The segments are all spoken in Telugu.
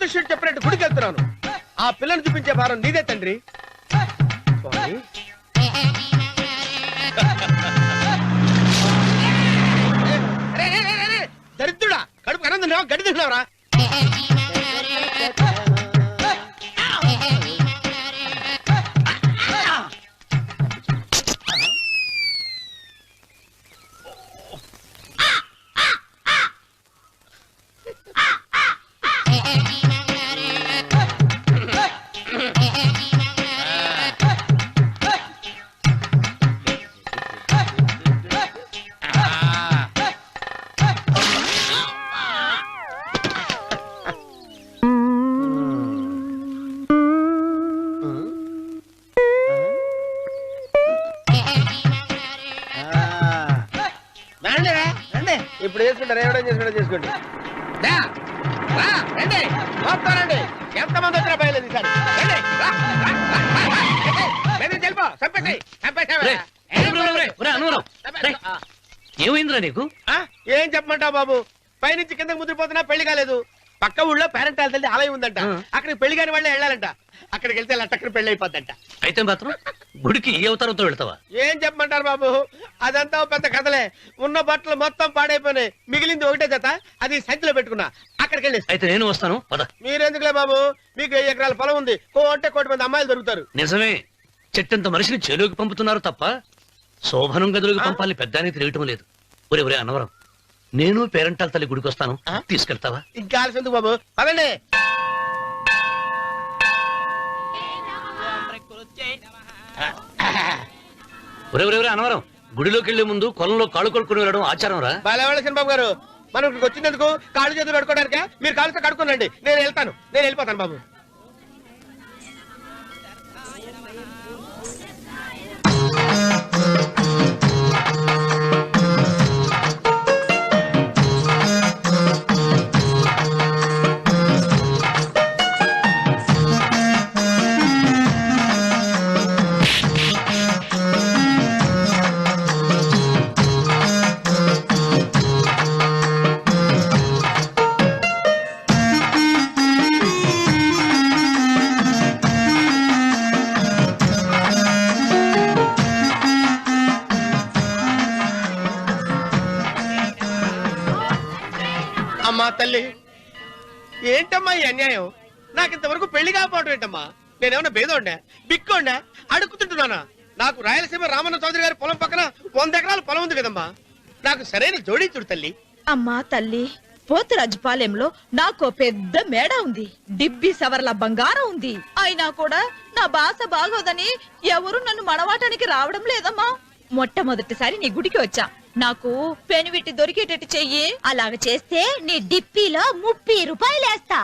జ్యోతిష్యుడు చెప్పినట్టు గుడికి వెళ్తున్నాను. ఆ పిల్లను చూపించే భారం నీదే తండ్రి. స్వామి దరిద్రుడా, కడుపు కనందు గడి తిన్నావురా. ఇప్పుడు చేసుకుంటారు, ఏమైనా చేసుకుంటారు చేసుకోండి. రండి వస్తానండి, ఎంతమంది వచ్చినా బయలుదేరి సార్. ఏమైందిరా నీకు? ఏం చెప్పమంటావు బాబు, పైనుంచి కిందకి ముద్రపోతున్నా పెళ్లి కాలేదు. పక్క ఊళ్ళో పేరెంట్ తల్లి ఆలయం ఉందంట, అక్కడికి పెళ్లి కాని వాళ్ళే వెళ్ళాలంట. అక్కడికి వెళ్తే లట్టక్కన పెళ్లి అయిపోద్దంట. అయితే మాత్రం గుడికి ఏ అవతారంతో వెళ్తావా? ఏం చెప్పమంటారు బాబు, అదంతా పెద్ద కథలే. ఉన్న బట్టలు మొత్తం పాడైపోయినాయి, మిగిలింది ఒకటే జత, అది సంచిలో పెట్టుకున్నా. అక్కడికి వెళ్ళి అయితే నేను వస్తాను. మీరెందుకులే బాబు, మీకు 10 ఎకరాల పొలం ఉంది, కోటి మంది అమ్మాయిలు దొరుకుతారు. నిజమే, చెట్టంత మనిషిని చేలోకి పంపుతున్నారు తప్ప శోభనం గదులకు పంపాలని పెద్దానికి తెలియటం లేదు. ఒరే అన్నవరం, నేను పేరెంటాల తల్లి గుడికి వస్తాను, తీసుకెళ్తావా? ఇంకా ఆలస్యం ఎందుకు బాబు, పదండి. ఒరే అన్నవరం, గుడిలోకి వెళ్లే ముందు కొలంలో కాళ్ళు కొడుకుని వెళ్ళడం ఆచారం రా. బాలవాళ్ళ బాబు గారు, మనం ఇక్కడికి వచ్చినందుకు కాళ్ళు చేతులు కడుక్కోవడానిక? మీరు కాళ్ళతో కడుక్కోనండి, నేను వెళ్ళిపోతాను బాబు. అమ్మా తల్లి, ఏంటమ్మా ఈ అన్యాయం? నాకు ఇంతవరకు పెళ్లి కాకపోవడం ఏంటమ్మా? నేనేమన్నా బేదోండా, బిక్కోండా, అడుగుతుంటున్నానా? నాకు రాయలసీమ రామన్న చౌదరి గారి పొలం పక్కన 100 ఎకరాల పొలం ఉంది కదమ్మా, నాకు సరైన జోడీ చూడు తల్లి. అమ్మా తల్లి, పోతురాజుపాలెంలో నాకు పెద్ద మేడ ఉంది, డిబ్బి సవర్ల బంగారం ఉంది. అయినా కూడా నా భాష బాగోదని ఎవరు నన్ను మడవాటానికి రావడం లేదమ్మా. మొట్టమొదటిసారి నీ గుడికి వచ్చా, నాకు పెనువిట్టి దొరికేటట్టు చెయ్యి. అలాగ చేస్తే నీ డిప్పీలో 30 రూపాయలు వేస్తా.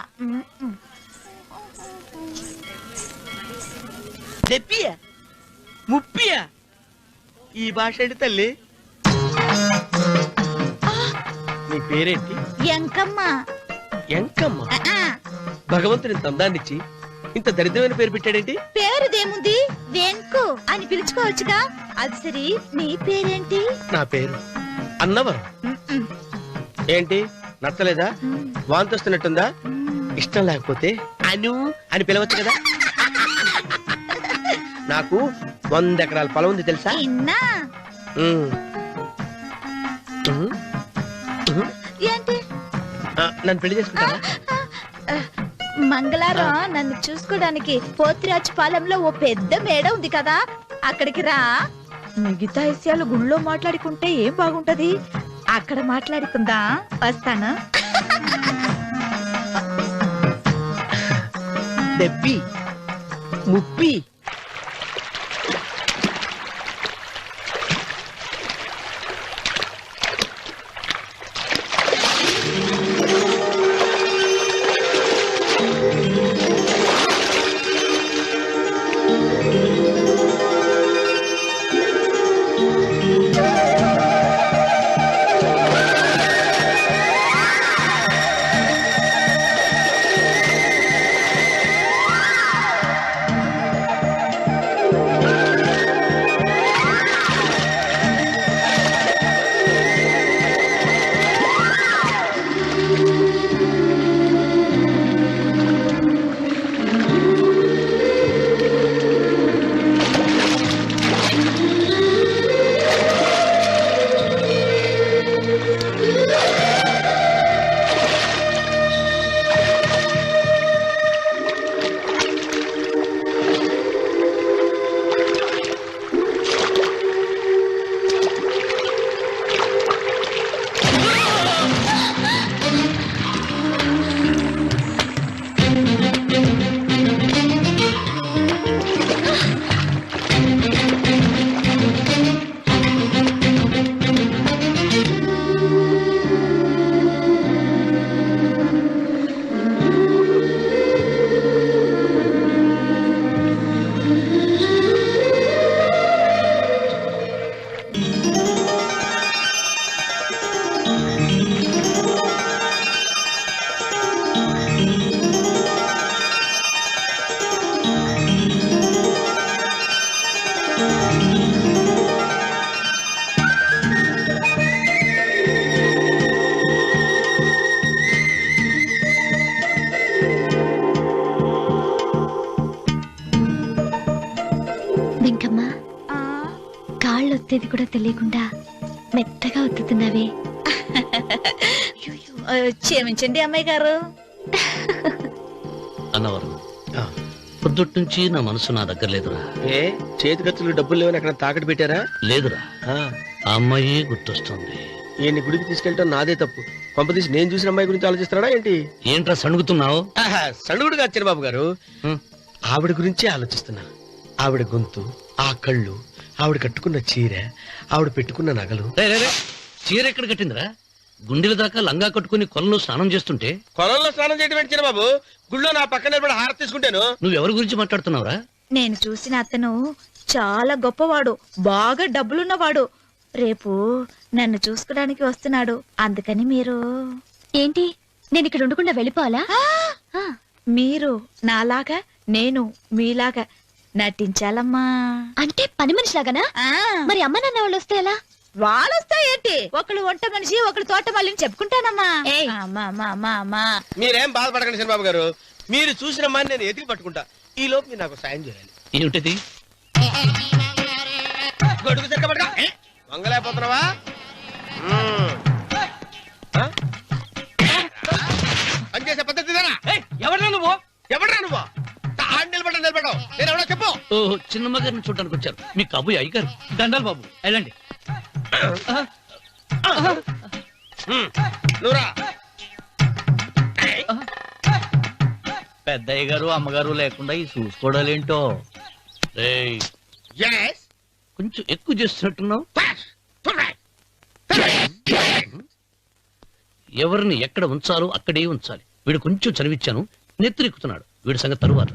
డెప్పియా 30? ఈ భాష ఏంటి తల్లి? నీ పేరేంటి? ఎంకమ్మ. ఎంకమ్మ? భగవంతుని తందాన్నిచ్చి ఇంత దరిద్రమైన పేరు పెట్టాడేంటి? పేరుదేముంది, వెంకు అని పిలుచుకోవచ్చుగా. అది సరి, నీ పేరేంటి? నా పేరు అన్నవరం. ఏంటి నచ్చలేదా? వాంతొస్తున్నట్టుందా? ఇష్టం లేకపోతే అను అని పిలవచ్చు కదా. నాకు 100 ఎకరాల పొలం ఉంది తెలుసా? ఏంటి? నన్ను పెళ్లి చేసుకుంటావా? మంగళవారం నన్ను చూసుకోవడానికి పోతిరాజుపాలెంలో ఓ పెద్ద మేడ ఉంది కదా, అక్కడికి రా. మిగతా విషయాలు గుళ్ళో మాట్లాడుకుంటే ఏం బాగుంటది, అక్కడ మాట్లాడుకుందా. వస్తాను. డెబ్బి 30. కాళ్ళు ఒత్తేది కూడా తెలియకుండా మెత్తగా ఒత్తుతున్నావే. క్షమించండి అమ్మాయి గారు. అన్నవరం పొద్దుటి నుంచి నా మనసు నా దగ్గర లేదురా. ఏ చేతి ఖర్చులు డబ్బులు లేవని అక్కడ తాకట్టు పెట్టారా? లేదురా, ఆ అమ్మాయి గుర్తొస్తుంది. ఈయన్ని గుడికి తీసుకెళ్ళటం నాదే తప్పు. పంపదీసి నేను చూసిన అమ్మాయి గురించి ఆలోచిస్తాడా ఏంటి? ఏంట్రా సణుగుతున్నావు? సణుగుడుగా చిరబాబు గారు, ఆవిడ గురించి ఆలోచిస్తున్నా. ఆవిడ గొంతు, ఆ కళ్ళు, ఆవిడ కట్టుకున్న చీర, ఆవిడ పెట్టుకున్న నగలు. చీర ఎక్కడ కట్టిందిరా? గుండెల దాకా లంగా కట్టుకుని కొలంలో స్నానం చేస్తుంటే. కొలంలో స్నానం చేయడం ఏంటి చిరబాబు? గుళ్ళో నా పక్కన నిలబడి హారతి తీసుకుంటాను. నువ్వెవరి గురించి మాట్లాడుతున్నావురా? నేను చూసిన అతను చాలా గొప్పవాడు, బాగా డబ్బులున్నవాడు. రేపు నన్ను చూసుకోడానికి వస్తున్నాడు. అందుకని మీరు ఏంటి, నేను ఇక్కడ ఉండకుండా వెళ్ళిపోవాలా? మీరు నాలాగా, నేను మీలాగా నటించాలమ్మా. అంటే పని మనిషిలాగానా? మరి అమ్మ నాన్న వాళ్ళు వస్తే ఎలా? వాళ్ళొస్తా ఏంటి, ఒకళ్ళు వంట మనిషి, ఒకళ్ళు తోట మళ్ళీ చెప్పుకుంటానమ్మా. మీరేం బాధపడకండి చిరబాబు గారు. మీరు చూసిన అమ్మాయిని నేను ఎతికి పట్టుకుంటా. ఈ లోపు మీరు నాకు సాయం చేయాలి. ఏమిటిది? గొడుగు సరిగ్గా పట్టుకో. వంగలేకపోతున్నావా? పనిచేసే పద్ధతి ఎవరా నువ్వు? ఎవరా నువ్వు? నిలబడవు. నేను ఎవడో చెప్పు. ఓహో, చిన్నమ్మ గారిని చూడడానికి వచ్చారు. మీ కాబోయే అయ్యగారు. దండాలు బాబు, వెళ్ళండి. నువ్వురా. పెద్దయ్య గారు అమ్మగారు లేకుండా ఈ చూసుకోవడాలేంటో. రేయ్, Yes. కొంచెం ఎక్కువ చేస్తున్నట్టున్నావు. ఎవరిని ఎక్కడ ఉంచాలో అక్కడే ఉంచాలి. వీడు కొంచెం చదివిచ్చాను, నెత్తిరెక్కుతున్నాడు. వీడి సంగతి తరువాత.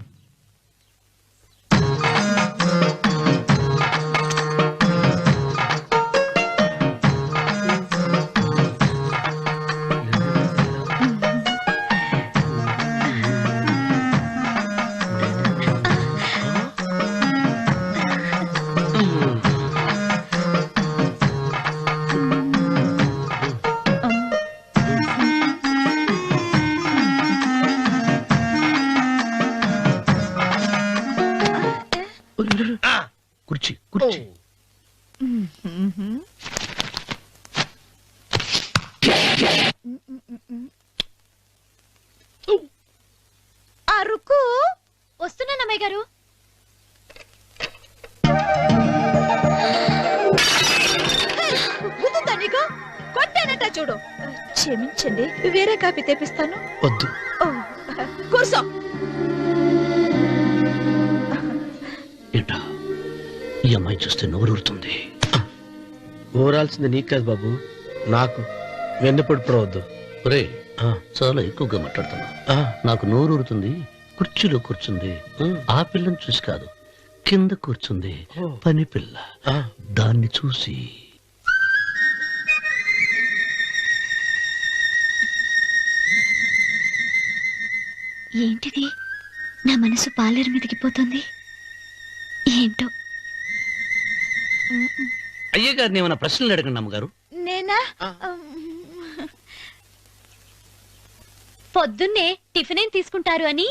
కుర్చీ కుర్చీ. అరుకు వస్తున్నానమ్మాయి గారు. నీకు కొట్టానట చూడు. క్షమించండి, వేరే కాపీ తెప్పిస్తాను. వద్దు. కూర్చో. ఏంటా, ఈ అమ్మాయి చూస్తే నోరూరుతుంది. ఊరాల్సింది నీకు కాదు బాబు, నాకు. వెన్నపడి పడవద్దు. ఒరే, చాలా ఎక్కువగా మాట్లాడుతున్నా. నాకు నోరూరుతుంది. కుర్చీలో కూర్చుంది. ఆ పిల్లని చూసి కాదు, కింద కూర్చుంది పని పిల్ల. దాన్ని చూసి. ఏంటిది, నా మనసు పాలేరు మీదకి పోతుంది. ఏంటో. అయ్య గారిని ఏమైనా ప్రశ్నలు అడగండి అమ్మగారు. నేనా? పొద్దున్నే టిఫిన్ ఏం తీసుకుంటారు అని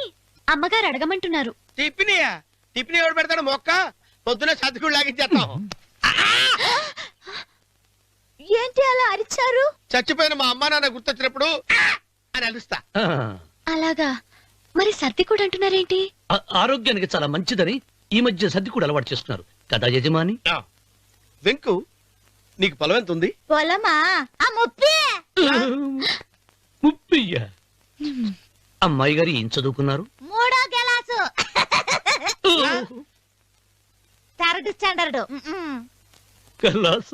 అమ్మగారు అడగమంటున్నారు. టిఫినియా? టిఫిన్ ఎవడు పెడతాడు? మొక్క పొద్దునే సర్దుకుడు లాగించేస్తాం. ఏంటి అలా అరిచారు? చచ్చిపోయిన మా అమ్మ నాన్న గుర్తొచ్చినప్పుడు అని అలుస్తా. అలాగా? మరి సర్ది కూడా అంటున్నారేంటి? ఆరోగ్యానికి చాలా మంచిదని ఈ మధ్య సర్ది కూడా అలవాటు చేస్తున్నారు కదా యజమాని. వెంకు, నీకు పొలం ఎంత ఉంది? పొలమా? ఆ ముప్పి. ముప్పయ్యా? అమ్మాయి గారు ఏం చదువుకున్నారు? 3వ క్లాసు, 3rd స్టాండర్డ్. కలాస.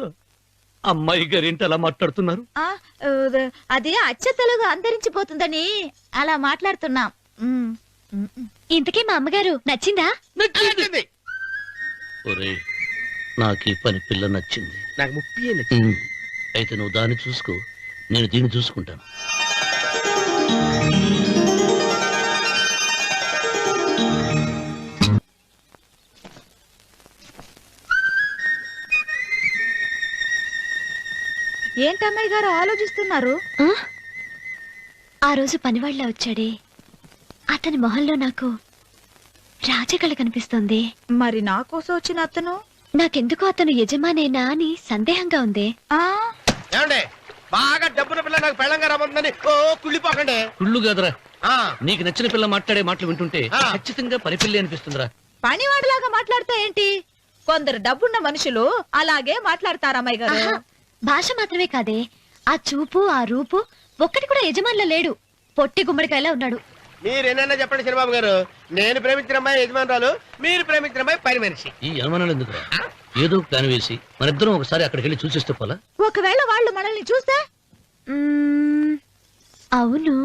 అమ్మాయి గారు ఏంటి అలా మాట్లాడుతున్నారు? అది అచ్చ తెలుగు అంతరించిపోతుందని అలా మాట్లాడుతున్నాం. ఇంతకీ మా అమ్మగారు నచ్చిందా? నచ్చింది. ఒరే, నాకు ఈ పని పిల్ల నచ్చింది. నాకు ముప్పి నచ్చింది. అయితే నువ్వు దాన్ని చూసుకో, నేను దీన్ని చూసుకుంటాను. ఏంటమ్మాయి గారు ఆలోచిస్తున్నారు? ఆ రోజు పనివాళ్ళ వచ్చాడే, అతని మొహంలో నాకు రాజకళ కనిపిస్తుంది. మరి నా కోసం వచ్చిన అతను? నాకెందుకో అతను యజమానేనా అని సందేహంగా ఉందే. ఏమండి బాగా డబ్బున పిల్ల నాకు పెళ్ళంగా రాబోతుందని ఓ కుళ్ళిపోకండి. కుళ్ళు కాదురా, ఆ, నీకు నచ్చిన పిల్ల మాట్లాడే మాటలు వింటుంటే ఆ. ఖచ్చితంగా పని పిల్లి అనిపిస్తుందిరా. పనివాడిలాగా మాట్లాడతా ఏంటి? కొందరు డబ్బున్న మనుషులు అలాగే మాట్లాడతారమ్మాయి గారు. ఆహా, భాష మాత్రమే కాదే, ఆ చూపు ఆ రూపు ఒక్కటి కూడా యజమానిలో లేడు. పొట్టి గుమ్మడికాయలా ఉన్నాడు. మీరేనన్నా చెప్పండి శనిబాబు గారు, నేను ప్రేమించిన అమ్మాయి యజమానురాలు, మీరు ప్రేమించిన అమ్మాయి పని మనిషి. ఈ అనుమానాలు ఎందుకురా? ఏదో ప్లాన్ వేసి మనిద్దరం ఒకసారి అక్కడికి వెళ్ళి చూసేస్తే పోలా? ఒకవేళ వాళ్ళు మనల్ని చూస్తే? అవును,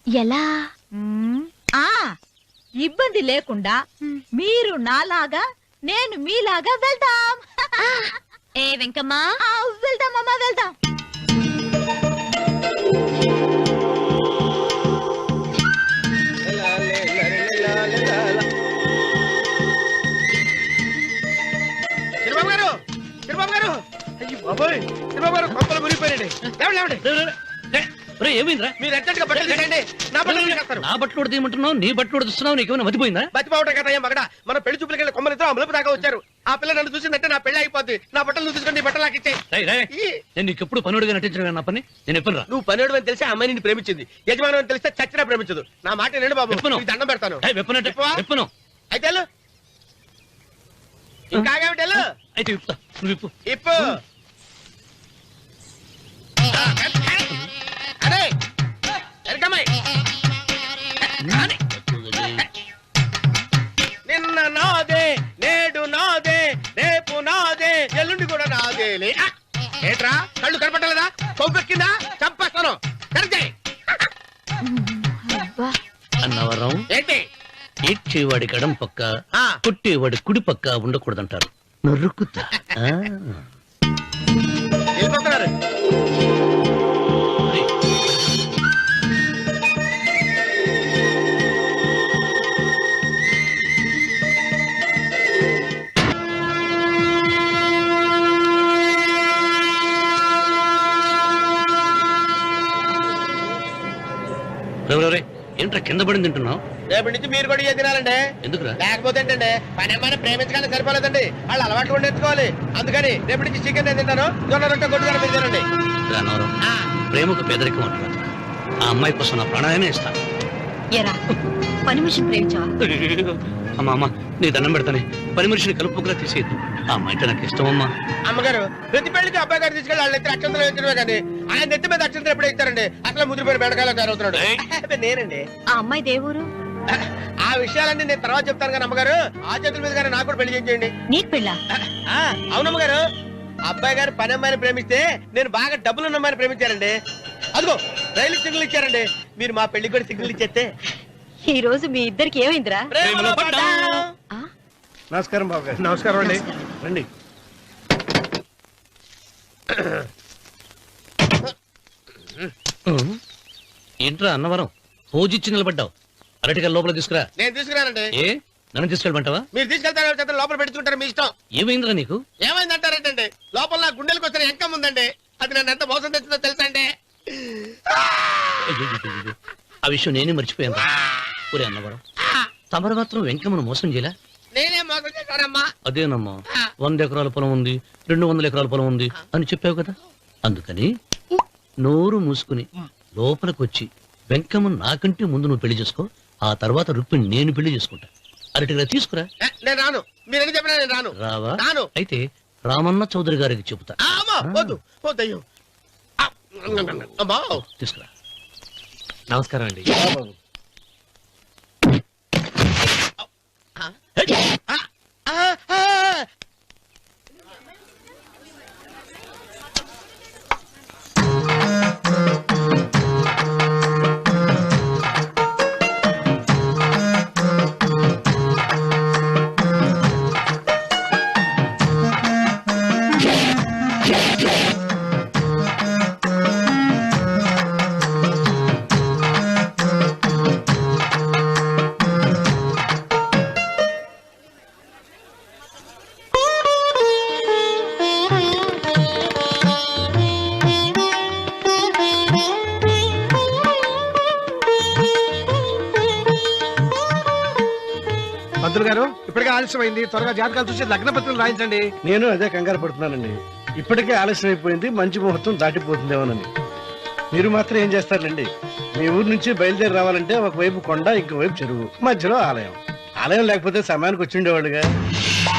ఎలా? ఆ ఇబ్బంది లేకుండా మీరు నాలాగా నేను మీలాగా వెళ్దాం. ఏ వెంకమ్మా, వెళ్దాం అమ్మా, వెళ్దాం. శనిబాబు గారు, శనిబాబు గారు, అయ్యి బాబోయ్, శనిబాబు గారు కొంపలు మునిగిపోయారండి. లేవండి, లేవండి. ఏమైందిరా? మీరు అర్జెంట్ గా బట్టలు తీసేయండి. నా బట్టలు తీసేస్తారు. నా బట్టలు తీయమంటున్నావు, నీ బట్టలు తీస్తున్నావు, నీకేమైనా మతిపోయిందా? బతిపావటం కదా ఏం మగడ, మన పెళ్లి చూపులకి వెళ్ళి కొమ్మలతో అమలుపు దాకా వచ్చారు. ఆ పిల్ల నన్ను చూసిందంటే నా పెళ్లి అయిపోద్ది. నా బట్టలు నువ్వు తీసుకోండి, బట్టలు నాకు ఇచ్చేయి. రేయ్, రేయ్, నేను నీకు ఎప్పుడు పనుడిగా నటించిన నా పని నేను ఎప్పుడు రా? నువ్వు పనివాడు అని తెలిసి ఆ అమ్మాయి నిన్ను ప్రేమించింది, యజమాని అని తెలిస్తే చచ్చినా ప్రేమించదు. నా మాట వినండి బాబు, విప్పను. నీకు దండం పెడతాను. వెప్పనంటే విప్పవా? వెప్పను. అయితే వెళ్ళు. ఇంకా ఆగేమిటి వెళ్ళు. అయితే విప్పుతా, నువ్వు విప్పు. ఇప్పు. అరే ఎరకమ్మాయి, నిన్న నాదే, నేడు నాదే, రేపు నాదే, ఎల్లుండి కూడా నాదేలే. ఏట్రా కళ్ళు కనపట్టలేదా? కొవ్వెక్కిందా? చంపేస్తాను. కరెక్టే. అన్నవరం ఏంటి? ఏడ్చేవాడి గడం పక్క, ఆ. కొట్టేవాడి కుడి పక్క ఉండకూడదంటారు. నరుకుతా. వెళ్ళిపోతున్నారు. ఏంట్రా కింద పడింది తింటున్నావు? రేపటి నుంచి మీరు కూడా ఇదే తినాలండి. ఎందుకురా? లేకపోతే ఏంటండి, పని ఏమైనా ప్రేమించగానే సరిపోలేదండి, వాళ్ళు అలవాట్లు కూడా నేర్చుకోవాలి. అందుకని రేపటి నుంచి చికెన్ నేను తింటాను, జొన్న రొట్టె కొట్టుగా మీరు తినండి. అన్నవరం, ప్రేమకు పేదరికం అంటారు. ఆ అమ్మాయి కోసం నా ప్రాణాయమే ఇస్తాను. ఎరా పని మనిషిని ప్రేమించావా? అమ్మా అమ్మ, నీ దండం పెడతానే, పని మనిషిని కలుపుకులా తీసేయద్దు. ఆ అమ్మాయి అంటే నాకు ఇష్టం అమ్మా. అమ్మగారు, ప్రతి పెళ్లికి అబ్బాయి గారు తీసుకెళ్ళి వాళ్ళ ఎత్తి అక్షంతలు వేయించడమే కానీ ఆయన నెత్తి మీద అక్షంతలు ఎప్పుడే ఇస్తారండి. అసలు ముదిరిపోయిన బెడకాయలు తయారవుతున్నాడు. నేనండి. ఆ అమ్మాయి దేవురు. ఆ విషయాలన్నీ నేను తర్వాత చెప్తాను కానీ అమ్మగారు, ఆ చేతుల మీద కానీ నాకు కూడా పెళ్లి చేయండి. నీకు పెళ్ళా? అవునమ్మగారు, అబ్బాయి గారు పని అమ్మాయిని ప్రేమిస్తే నేను బాగా డబ్బులున్న అమ్మాయిని ప్రేమించారండి. అదిగో రైలు సిగ్నల్ ఇచ్చారండి. మీరు మా పెళ్లికి కూడా సిగ్నల్ ఇచ్చేస్తే. ఈ రోజు మీ ఇద్దరికి ఏమైందిరా? ప్రేమలో పడ్డాం. నమస్కారం బాబు గారు. నమస్కారం అండి. రండి. ఏంట్రా అన్నవరం, పోజిచ్చి నిలబడ్డావు? అరటిగా లోపల తీసుకురా. నేను తీసుకురానండి. ఏ నన్ను తీసుకెళ్ళమంటావా? మీరు తీసుకెళ్తారో చేత లోపల పెట్టుకుంటారు, మీ ఇష్టం. ఏమైందిరా నీకు? ఏమైందంటారేంటండి, లోపల నా గుండెలకు వచ్చిన ఎంకం ఉందండి. అది నన్ను ఎంత మోసం తెచ్చిందో తెలుసా అండి. అయ్యయ్యయ్యయ్యో, ఆ విషయం నేనే మర్చిపోయాను. ఒరే అన్నవరం, తమరు మాత్రం వెంకమ్మను మోసం చేయలే? నేనే మోసం చేశానమ్మా. అదేనమ్మా, 100 ఎకరాల పొలం ఉంది, 200 ఎకరాల పొలం ఉంది అని చెప్పావు కదా. అందుకని నోరు మూసుకుని లోపలికి వచ్చి వెంకమ్మను నాకంటే ముందు నువ్వు పెళ్లి చేసుకో. ఆ తర్వాత రుక్మిణి నేను పెళ్లి చేసుకుంటా. అరటిగా తీసుకురా. నేను రాను, మీరని చెప్పినా నేను రాను. రావా? రాను. అయితే రామన్న చౌదరి గారికి చెబుతా. అమ్మా వద్దు, వద్దయ్యో. అమ్మా తీసుకురా. నమస్కారం అండి. పంతులు గారు, ఇప్పటికే ఆలస్యమైంది, త్వరగా జాతకాలు చూసి లగ్న పత్రికలు రాయించండి. నేను అదే కంగారు పడుతున్నానండి. ఇప్పటికే ఆలస్యం అయిపోయింది, మంచి ముహూర్తం దాటిపోతుందేమోనని. మీరు మాత్రం ఏం చేస్తారండి? మీ ఊరు నుంచి బయలుదేరి రావాలంటే ఒకవైపు కొండ, ఇంకోవైపు చెరువు, మధ్యలో ఆలయం. ఆలయం లేకపోతే సమయానికి వచ్చి ఉండేవాళ్ళుగా.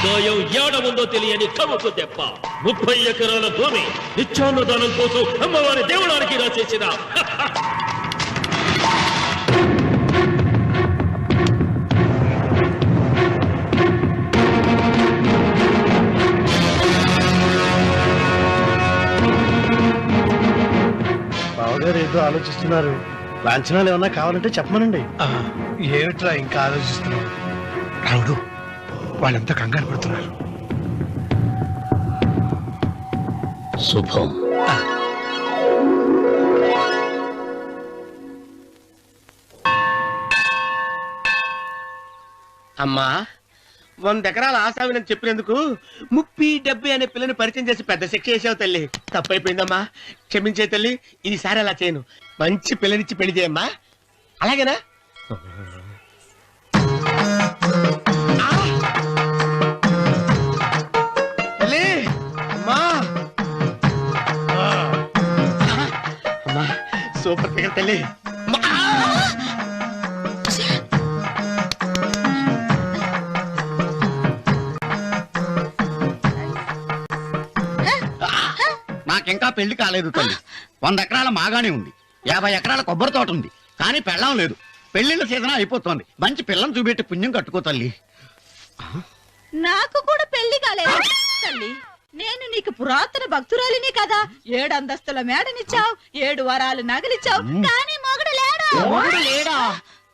గాయం ఏడ ఉందో తెలియని కవుకు దెబ్బ 30 ఎకరాల భూమి నిత్యాన్నదానం కోసం అమ్మవారి దేవుడానికి రాసేసిన బావగారు ఏదో ఆలోచిస్తున్నారు. లాంఛనాలు ఏమన్నా కావాలంటే చెప్పమనండి. ఏమిట్రా ఇంకా ఆలోచిస్తున్నావు? రావుడు, వాళ్ళంతా కంగారు పడుతున్నారు. శుభం. అమ్మా, 100 ఎకరాల ఆశావినని చెప్పినందుకు 30-70 అనే పిల్లని పరిచయం చేసి పెద్ద శిక్ష చేసావు తల్లి. తప్పైపోయిందమ్మా, క్షమించే తల్లి. ఈసారి అలా చేయను. మంచి పిల్లనిచ్చి పెళ్లి చేయమ్మా. అలాగేనా? తల్లి, అమ్మా, అమ్మా, సూపర్ ఫిగర్ తల్లి. నాకింకా పెళ్లి కాలేదు తల్లి. 100 ఎకరాల మాగానే ఉంది, 50 ఎకరాల కొబ్బరి తోట ఉంది, కానీ పెళ్ళం లేదు. పెళ్లిళ్ళ సీజన్ అయిపోతుంది. మంచి పిల్లని చూపెట్టి పుణ్యం కట్టుకో తల్లి. నాకు కూడా పెళ్లి కాలేదు తల్లి. నేను నీకు పురాతన భక్తురాలిని కదా. 7 అంతస్తుల మేడనిచ్చావు, 7 వరాలు నగలిచ్చావు, కానీ మొగుడు లేడు. మొగుడు లేడా?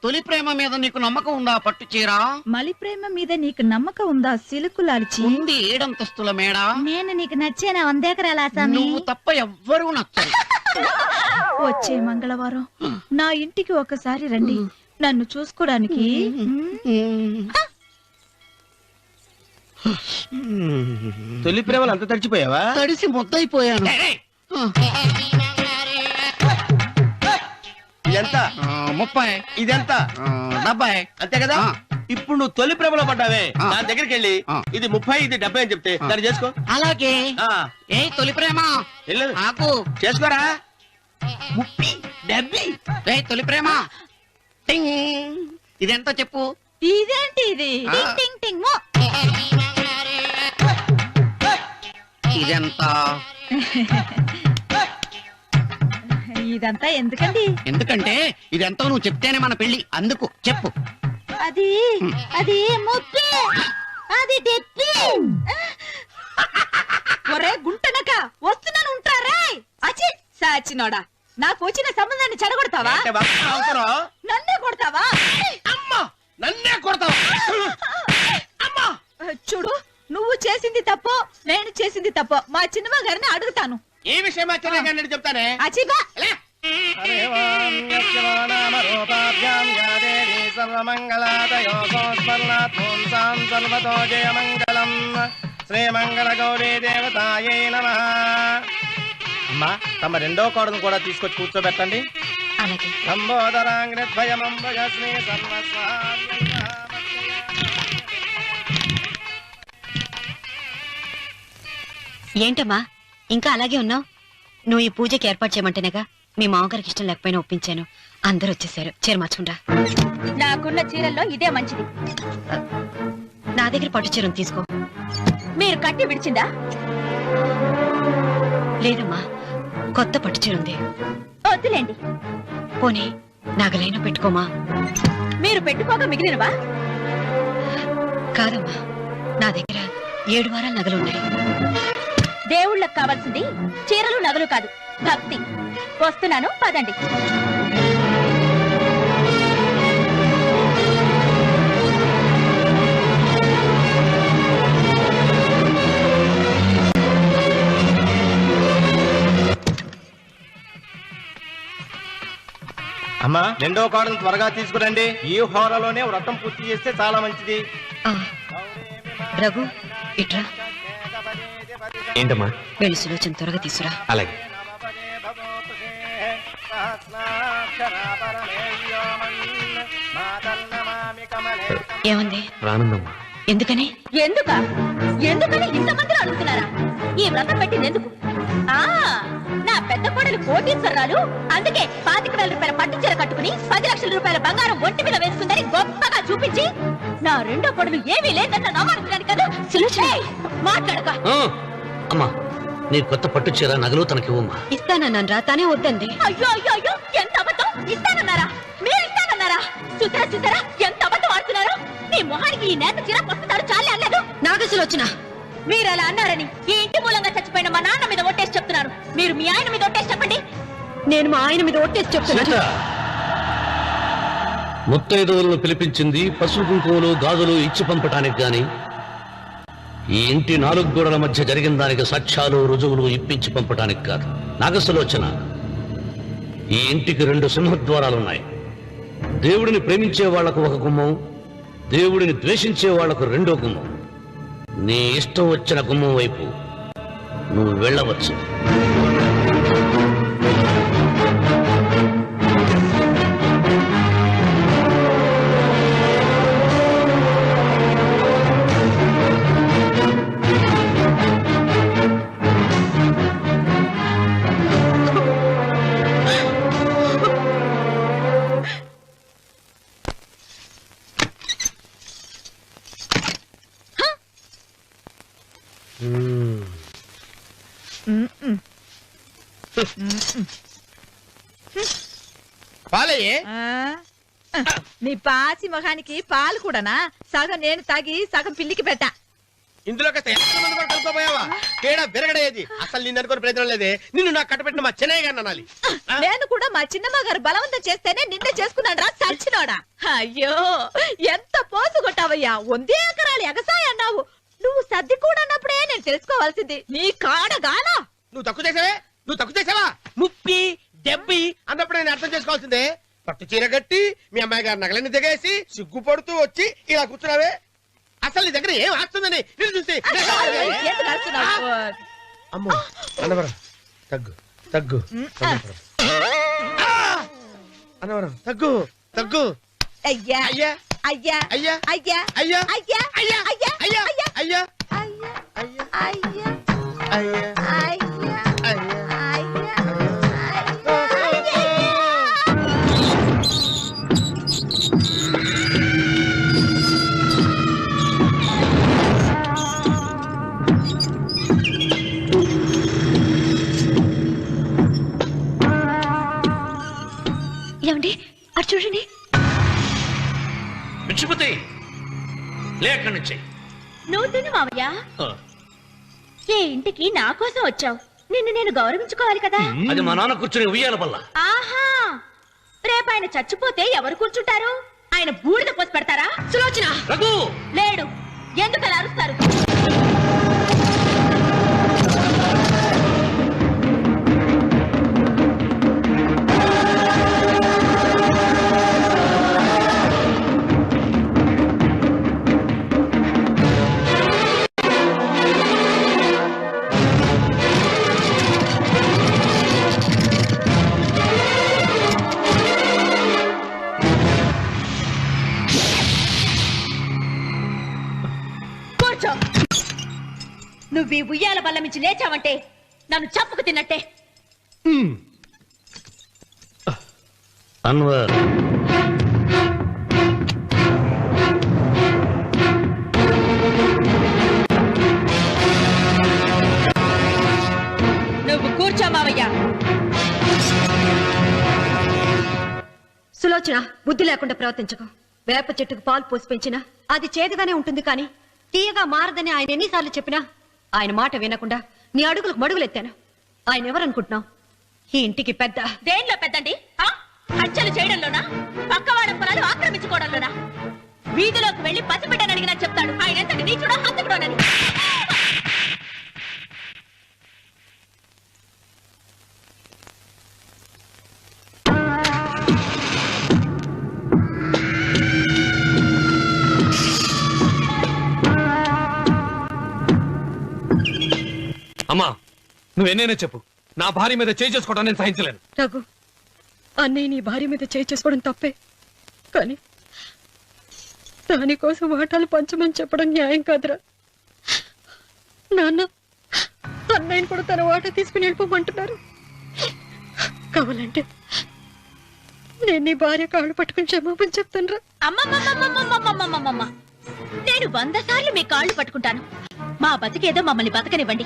తొలి ప్రేమ మీద నీకు నమ్మకం ఉందా? పట్టు చీరా. మలి ప్రేమ మీద నీకు నమ్మకం ఉందా? సిలుకులాల్చి ఉంది 7 అంతస్తుల మేడ. నేను నీకు నచ్చేనా 100 ఎకరాల ఆసామి? నువ్వు తప్ప ఎవ్వరూ నచ్చరు. వచ్చే మంగళవారం నా ఇంటికి ఒకసారి రండి, నన్ను చూసుకోవడానికి. తొలి ప్రేమలు అంత తడిచిపోయావా? తడిసి ముద్దయిపోయాను. ఇదెంత? 30. ఇదెంత? 70. అంతే కదా. ఇప్పుడు నువ్వు తొలి ప్రేమలో పడ్డావే, దాని దగ్గరికి వెళ్ళి ఇది 30 ఇది 70 అని చెప్తే దాన్ని చేసుకో. అలాగే. ఏ తొలి ప్రేమ వెళ్ళు, నాకు చేసుకోరా. 30, 70. ఏ తొలి ప్రేమ టింగ్. ఇదెంత చెప్పు? ఇదేంటి ఇది? టింగ్ టింగ్ టింగ్ మో. ఇదెంత? ఇదంతా ఎందుకండి? ఎందుకంటే ఇదెంతో నువ్వు చెప్తేనే మన పెళ్లి. అందుకు చెప్పు. అది అది 30, అది 70. ఒరే గుంటనక, వస్తున్నాను ఉంటారా? అచి సాచినోడా, నాకు వచ్చిన సంబంధాన్ని చెడగొడతావా? అంటే బాబు అవసరం? నన్నే కొడతావా? అమ్మా, నన్నే కొడతావా? అమ్మా, చూడు, నువ్వు చేసింది తప్పు, నేను చేసింది తప్పు. మా చిన్నమ్మ గారిని అడుగుతాను. ఈ విషయం ఆశ్చర్యంగా చెప్తానే. అచిబా శ్రీమంగళ గౌరీ దేవతాయే నమః. అమ్మా, తమ రెండో కోడను కూడా తీసుకొచ్చి కూర్చోబెట్టండి. అలాగే. లంబోదరాంగ్రద్వయమంబుజ శ్రీ ఏంటమ్మా ఇంకా అలాగే ఉన్నావు? నువ్వు ఈ పూజకి ఏర్పాటు చేయమంటేనేగా మీ మామగారికి ఇష్టం లేకపోయినా ఒప్పించాను. అందరూ వచ్చేసారు. చీర మార్చుకుంటా. నాకున్న చీరల్లో ఇదే మంచిది. నా దగ్గర పట్టు చీరను తీసుకో. మీరు కట్టి విడిచిందా? లేదమ్మా, కొత్త పట్టు చీర ఉంది. వద్దులేండి. పోనీ నాగలైనా పెట్టుకోమా? మీరు పెట్టుకోక మిగిలినవా? కాదమ్మా, నా దగ్గర 7 వారాల నగలున్నాయి. దేవుళ్ళకు కావాల్సింది చీరలు నగలు కాదు, భక్తి. వస్తున్నాను, పదండి. అమ్మా, రెండో కోడను త్వరగా తీసుకురండి. ఈ హోరలోనే వ్రతం పూర్తి చేస్తే చాలా మంచిది. రఘు, ఇట్రా. ఏంటమ్మా? వెళ్ళి సులోచన త్వరగా తీసురా. అలాగే. ఏముంది? రానుందమ్మా. ఎందుకని? ఎందుకని ఇంతమందిని అడుగుతున్నారా? ఈ వ్రతం పెట్టింది ఎందుకు? నా పెద్ద కోడలు కోటీశ్వరరాలు, అందుకే 25,000 రూపాయల పట్టు చీర కట్టుకుని 10 లక్షల రూపాయల బంగారం ఒంటి మీద వేసుకుందని గొప్పగా చూపించి నా రెండో కోడలు ఏమీ లేదన్న నమ్మకం కదా. మాట్లాడక. అమ్మా, నీ కొత్త పట్టు చీర నగలు తనకివ్వమ్మా. ఇస్తానన్నాను రా, తానే వద్దండి. అయ్యో అయ్యో అయ్యో, ఎంత అబద్ధం! ఇస్తానన్నారా? మీరు ఇస్తానన్నారా? చూసారా ఎంత అబద్ధం ఆడుతున్నారు? నీ మొహానికి ఈ నేత చీర వస్తున్నారు చాలే అనలేదు. నాగసులోచన, మీరు అలా అన్నారని ఈ ఇంటి మూలంగా చచ్చిపోయిన మా నాన్న మీద ఒట్టేసి చెప్తున్నారు. మీరు మీ ఆయన మీద ఒట్టేసి చెప్పండి. నేను మా ఆయన మీద ఒట్టేసి చెప్తున్నాను. ముత్తైదువులను పిలిపించింది పసుపు కుంకుమలు గాజులు ఇచ్చి పంపటానికి గాని, ఈ ఇంటి 4 గోడల మధ్య జరిగిన దానికి సాక్ష్యాలు రుజువులు ఇప్పించి పంపటానికి కాదు. నాగసులోచన, ఈ ఇంటికి 2 సింహద్వారాలున్నాయి. దేవుడిని ప్రేమించే వాళ్లకు ఒక గుమ్మం, దేవుడిని ద్వేషించే వాళ్లకు 2వ గుమ్మం. నీ ఇష్టం వచ్చిన గుమ్మం వైపు నువ్వు వెళ్ళవచ్చు. పాలయ్యే. నీ పాసి మొహానికి పాలు కూడానా? సగం నేను తాగి సగం పిల్లికి పెట్టా. ఇందులో కలుపుకోపోయావా? తేడా విరగడేది. అసలు నిన్ను అనుకునే ప్రయోజనం లేదే. నిన్ను నాకు కట్టబెట్టిన మా చెన్నయ్య గారిని అనాలి. నేను కూడా మా చిన్నమ్మ గారు బలవంతం చేస్తేనే నిన్నే చేసుకున్నాడు రా సచ్చినోడా. అయ్యో, ఎంత పోసు కొట్టావయ్యా! 100 ఎకరాలు ఎగసాయ అన్నావు. నువ్వు సర్ది కూడా అన్నప్పుడే నేను తెలుసుకోవాల్సింది. నీ కాడగానా? నువ్వు తక్కువ చేసావా? 30, 70 అన్నప్పుడు నేను అర్థం చేసుకోవాల్సిందే. పట్టు చీర కట్టి మీ అమ్మాయి గారు నగలన్నీ దిగేసి సిగ్గుపడుతూ వచ్చి ఇలా కూర్చున్నావే. అసలు నీ దగ్గర ఏం ఆస్తుందని నేను చూసి. ఎందుకు అరుస్తున్నావు? అమ్మో, అన్నవరం తగ్గు. అన్నవరం తగ్గు. అయ్యా అయ్యా అయ్యా అయ్యా అయ్యా అయ్యా అయ్యా అయ్యా అయ్యా అయ్యా అయ్యా అయ్యా అయ్యా అయ్యా అయ్యా అయ్యా ఏమండి, అటు చూడండి. పిచ్చిపోతే లేక నుంచి నువ్వు తిను మావయ్య. ఏ ఇంటికి నా కోసం వచ్చావు? నిన్ను నేను గౌరవించుకోవాలి కదా. అది మా నాన్న కూర్చుని ఉయ్యాల వల్ల. ఆహా, రేపు ఆయన చచ్చిపోతే ఎవరు కూర్చుంటారు? ఆయన బూడిద పోసి పెడతారా? సులోచన రఘు లేడు. ఎందుకు అలా అరుస్తారు? నువ్వు ఈ ఉయ్యాల బల్ల మించి లేచావంటే నన్ను చప్పుకు తిన్నట్టే. అన్వర్, నువ్వు కూర్చో మావయ్య. సులోచన, బుద్ధి లేకుండా ప్రవర్తించకు. వేప చెట్టుకు పాలు పోసి పెంచినా అది చేదుగానే ఉంటుంది, కానీ తీయగా మారదని ఆయన ఎన్నిసార్లు చెప్పినా ఆయన మాట వినకుండా నీ అడుగులకు మడుగులెత్తాను. ఆయన ఎవరనుకుంటున్నావు? ఈ ఇంటికి పెద్ద. దేనిలో పెద్దండి? హత్యలు చేయడంలోనా? పక్కవాడ పొలాలు ఆక్రమించుకోవడంలోనా? వీధిలోకి వెళ్లి పసిబిడ్డని అడిగినా చెప్తాడు ఆయన ఎంతటి నీచుడో హంతకుడోనని. అమ్మా, నువ్వెన్నైనా చెప్పు, నా భార్య మీద చేయి చేసుకోవడం నేను సహించలేను. రఘు, అన్నయ్య నీ భార్య మీద చేయి చేసుకోవడం తప్పే, కానీ దానికోసం వాటాలు పంచమని చెప్పడం న్యాయం కాదురా. నాన్న అన్నయ్యని కూడా తన వాటా తీసుకుని వెళ్ళిపోమంటున్నారు. కావాలంటే నేను నీ భార్య కాళ్ళు పట్టుకుని క్షమాపణ చెప్తాను. అమ్మమ్మమ్మమ్మమ్మమ్మమ్మమ్మమ్మ నేను 100 సార్లు మీ కాళ్ళు పట్టుకుంటాను. మా బతికేదో మమ్మల్ని బతకనివ్వండి.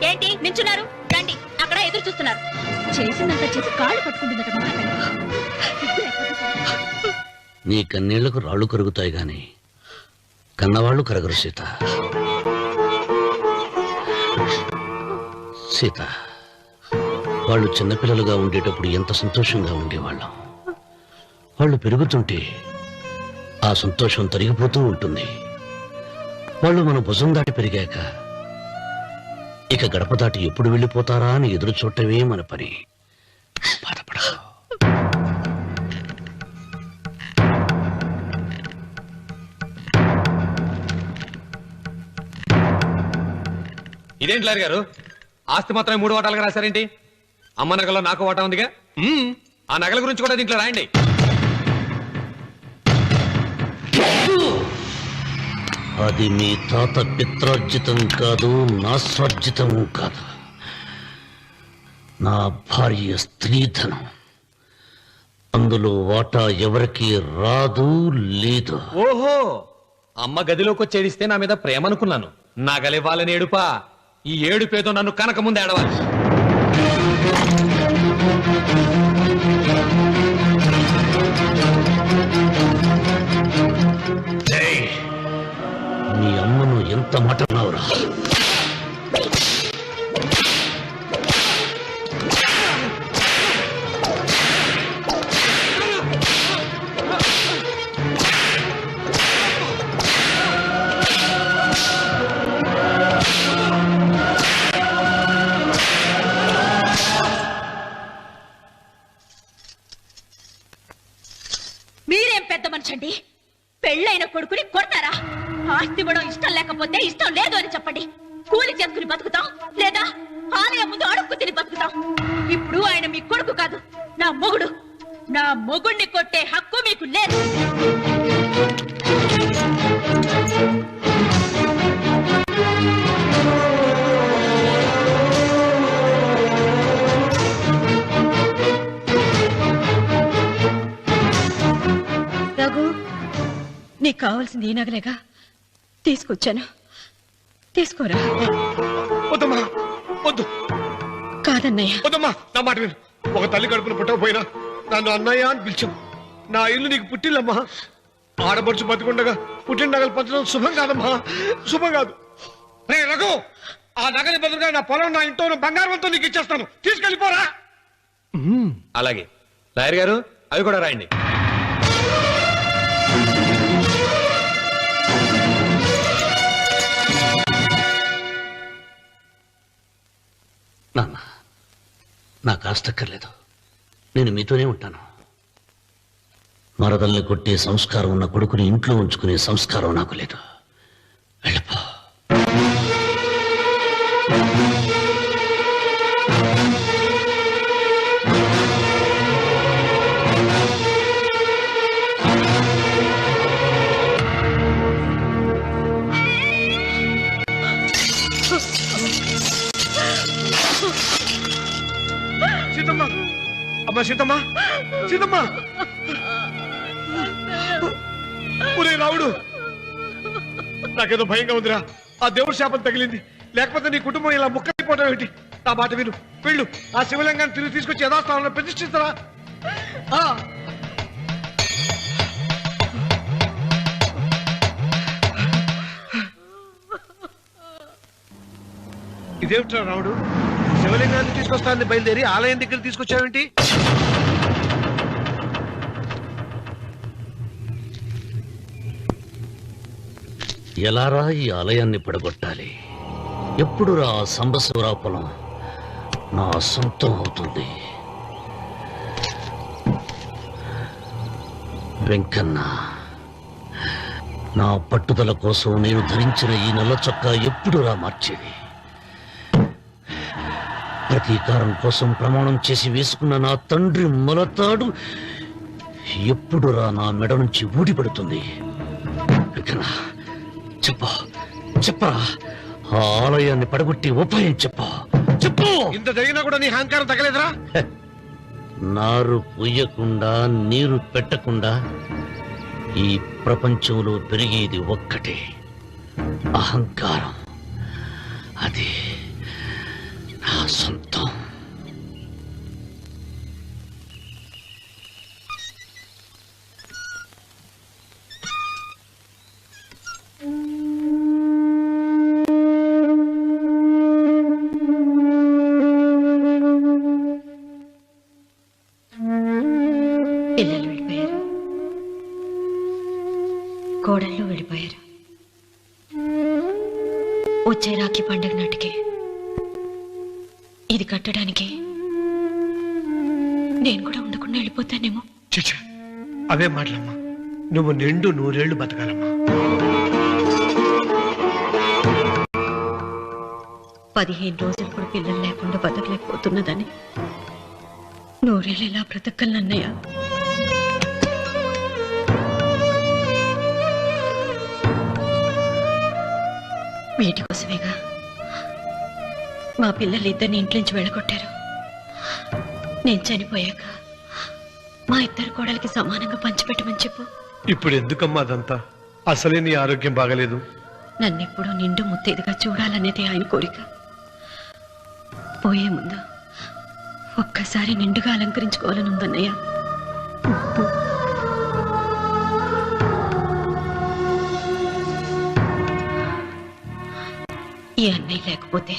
ఏంటి నించున్నారు? రండి, అక్కడ ఎదురు చూస్తున్నారు. చేసిందంత చేసి కాళ్ళు పట్టుకుంటుందట మా అతను. నీ కన్నీళ్లకు రాళ్ళు కరుగుతాయి గాని కన్నవాళ్ళు కరగరు సీత. సీత, వాళ్ళు చిన్నపిల్లలుగా ఉండేటప్పుడు ఎంత సంతోషంగా ఉండేవాళ్ళం. వాళ్ళు పెరుగుతుంటే ఆ సంతోషం తరిగిపోతూ ఉంటుంది. వాళ్ళు మన భుజం దాటి పెరిగాక ఇక గడప దాటి ఎప్పుడు వెళ్ళిపోతారా అని ఎదురు చూడటమే మన పని. బాధపడ. ఇదేంటి లాయర్ గారు, ఆస్తి మాత్రమే 3 వాటాలుగా రాశారేంటి? అమ్మ నగలో నాకు వాటా ఉందిగా, ఆ నగల గురించి కూడా దీంట్లో రాయండి. అది మీ తాత పిత్రార్జితం కాదు, నా స్వార్జితం కాదు. నా భార్య స్త్రీధనం. అందులో వాటా ఎవరికి రాదు లేదు. ఓహో, అమ్మ గదిలోకి వచ్చేడిస్తే నా మీద ప్రేమ అనుకున్నాను. నగలివ్వాలని ఏడుపా. ఈ ఏడుపేదో నన్ను కనక ముందు ఏడవాలి. నీ అమ్మను ఎంత మాట అన్నావురా? మీరేం పెద్ద మనిషండి? పెళ్ళైన కొడుకుని కొడతారా? ఆస్తి ఇవ్వడం ఇష్టం లేకపోతే ఇష్టం లేదు అని చెప్పండి. కూలి చేసుకుని బతుకుతాం, లేదా ఆలయం ముందు అడుక్కు తిని బతుకుతాం. ఇప్పుడు ఆయన మీ కొడుకు కాదు, నా మొగుడు. నా మొగుడిని కొట్టే హక్కు మీకు లేదు. రఘు, నీకు కావాల్సింది ఈ నగలేగా తీసుకొచ్చాను, తీసుకోరా. వద్దమ్మా, వద్దు. కాదన్నయ్య. వద్దమ్మా, నా మాట విను. ఒక తల్లి కడుపును పుట్టకపోయినా నన్ను అన్నయ్య అని పిలిచావు. నా ఇల్లు నీకు పుట్టిల్లమ్మా. ఆడపడుచు బతికుండగా పుట్టిన నగలు పంచడం శుభం కాదమ్మా, శుభం కాదు. రే రఘు, ఆ నగలి బదులుగా నా పొలం, నా ఇంట్లో బంగారంతో నీకు ఇచ్చేస్తాను. తీసుకెళ్ళిపోరా. అలాగే లాయర్ గారు, అవి కూడా రాయండి. నాన్న, నాకు ఆస్తక్కర్లేదు. నేను మీతోనే ఉంటాను. మరదల్ని కొట్టే సంస్కారం ఉన్న కొడుకుని ఇంట్లో ఉంచుకునే సంస్కారం నాకు లేదు. వెళ్ళిపో. సీతమ్మ, అమ్మా సీతమ్మ, సీతమ్మ. ఒరే రావుడు, నాకేదో భయంగా ఉందిరా. ఆ దేవుడి శాపం తగిలింది. లేకపోతే నీ కుటుంబం ఇలా ముక్కైపోవడం ఏంటి? నా మాట విను, వెళ్ళు. ఆ శివలింగాన్ని తిరిగి తీసుకొచ్చి యథాస్థానంలో ప్రతిష్ఠిస్తారా? ఇదేమిట్రా రావుడు, శివలింగాన్ని తీసుకొస్తానని బయలుదేరి ఆలయం దగ్గర తీసుకొచ్చావేంటి? ఎలారా ఈ ఆలయాన్ని పడగొట్టాలి? ఎప్పుడురా సంబశివరా పొలం నా సొంతం అవుతుంది? వెంకన్న, నా పట్టుదల కోసం నేను ధరించిన ఈ నల్ల చొక్కా ఎప్పుడురా మార్చేది? ప్రతీకారం కోసం ప్రమాణం చేసి వేసుకున్న నా తండ్రి మొలతాడు ఎప్పుడురా నా మెడ నుంచి ఊడిపడుతుంది? అంతేనా? చెప్పు, చెప్పరా. ఆ ఆలయాన్ని పడగొట్టి ఉపాయం చెప్పు, చెప్పు. ఇంత జరిగినా కూడా నీ అహంకారం తగ్గలేదురా? నారు పుయ్యకుండా నీరు పెట్టకుండా ఈ ప్రపంచంలో పెరిగేది ఒక్కటే, అహంకారం. అది నా సొంతం. పిల్లలు వెళ్ళిపోయారు, కోడళ్ళు వెళ్ళిపోయారు. వచ్చే రాఖీ పండుగ నాటికి ఇది కట్టడానికి నేను కూడా ఉండకుండా వెళ్ళిపోతానేమో. చిచ్చా, అవే మాటలమ్మా. నువ్వు నిండు 100 ఏళ్ళు బతకాలమ్మా. 15 రోజులు కూడా పిల్లలు లేకుండా బతకలేకపోతున్నదని 100 ఏళ్ళు ఎలా బ్రతకలన్నయ్య? వీటి కోసమేగా మా పిల్లలు ఇద్దరిని ఇంట్లోంచి వెళ్ళగొట్టారు. నేను చనిపోయాక మా ఇద్దరు కోడలికి సమానంగా పంచిపెట్టమని చెప్పు. ఇప్పుడు ఎందుకమ్మా అదంతా? అసలే నీ ఆరోగ్యం బాగలేదు. నన్నెప్పుడు నిండు ముత్తైదుగా చూడాలనేది ఆయన కోరిక. పోయే ముందు ఒక్కసారి నిండుగా అలంకరించుకోవాలని ఉందన్నయ్య. ఈ అన్నయ్య లేకపోతే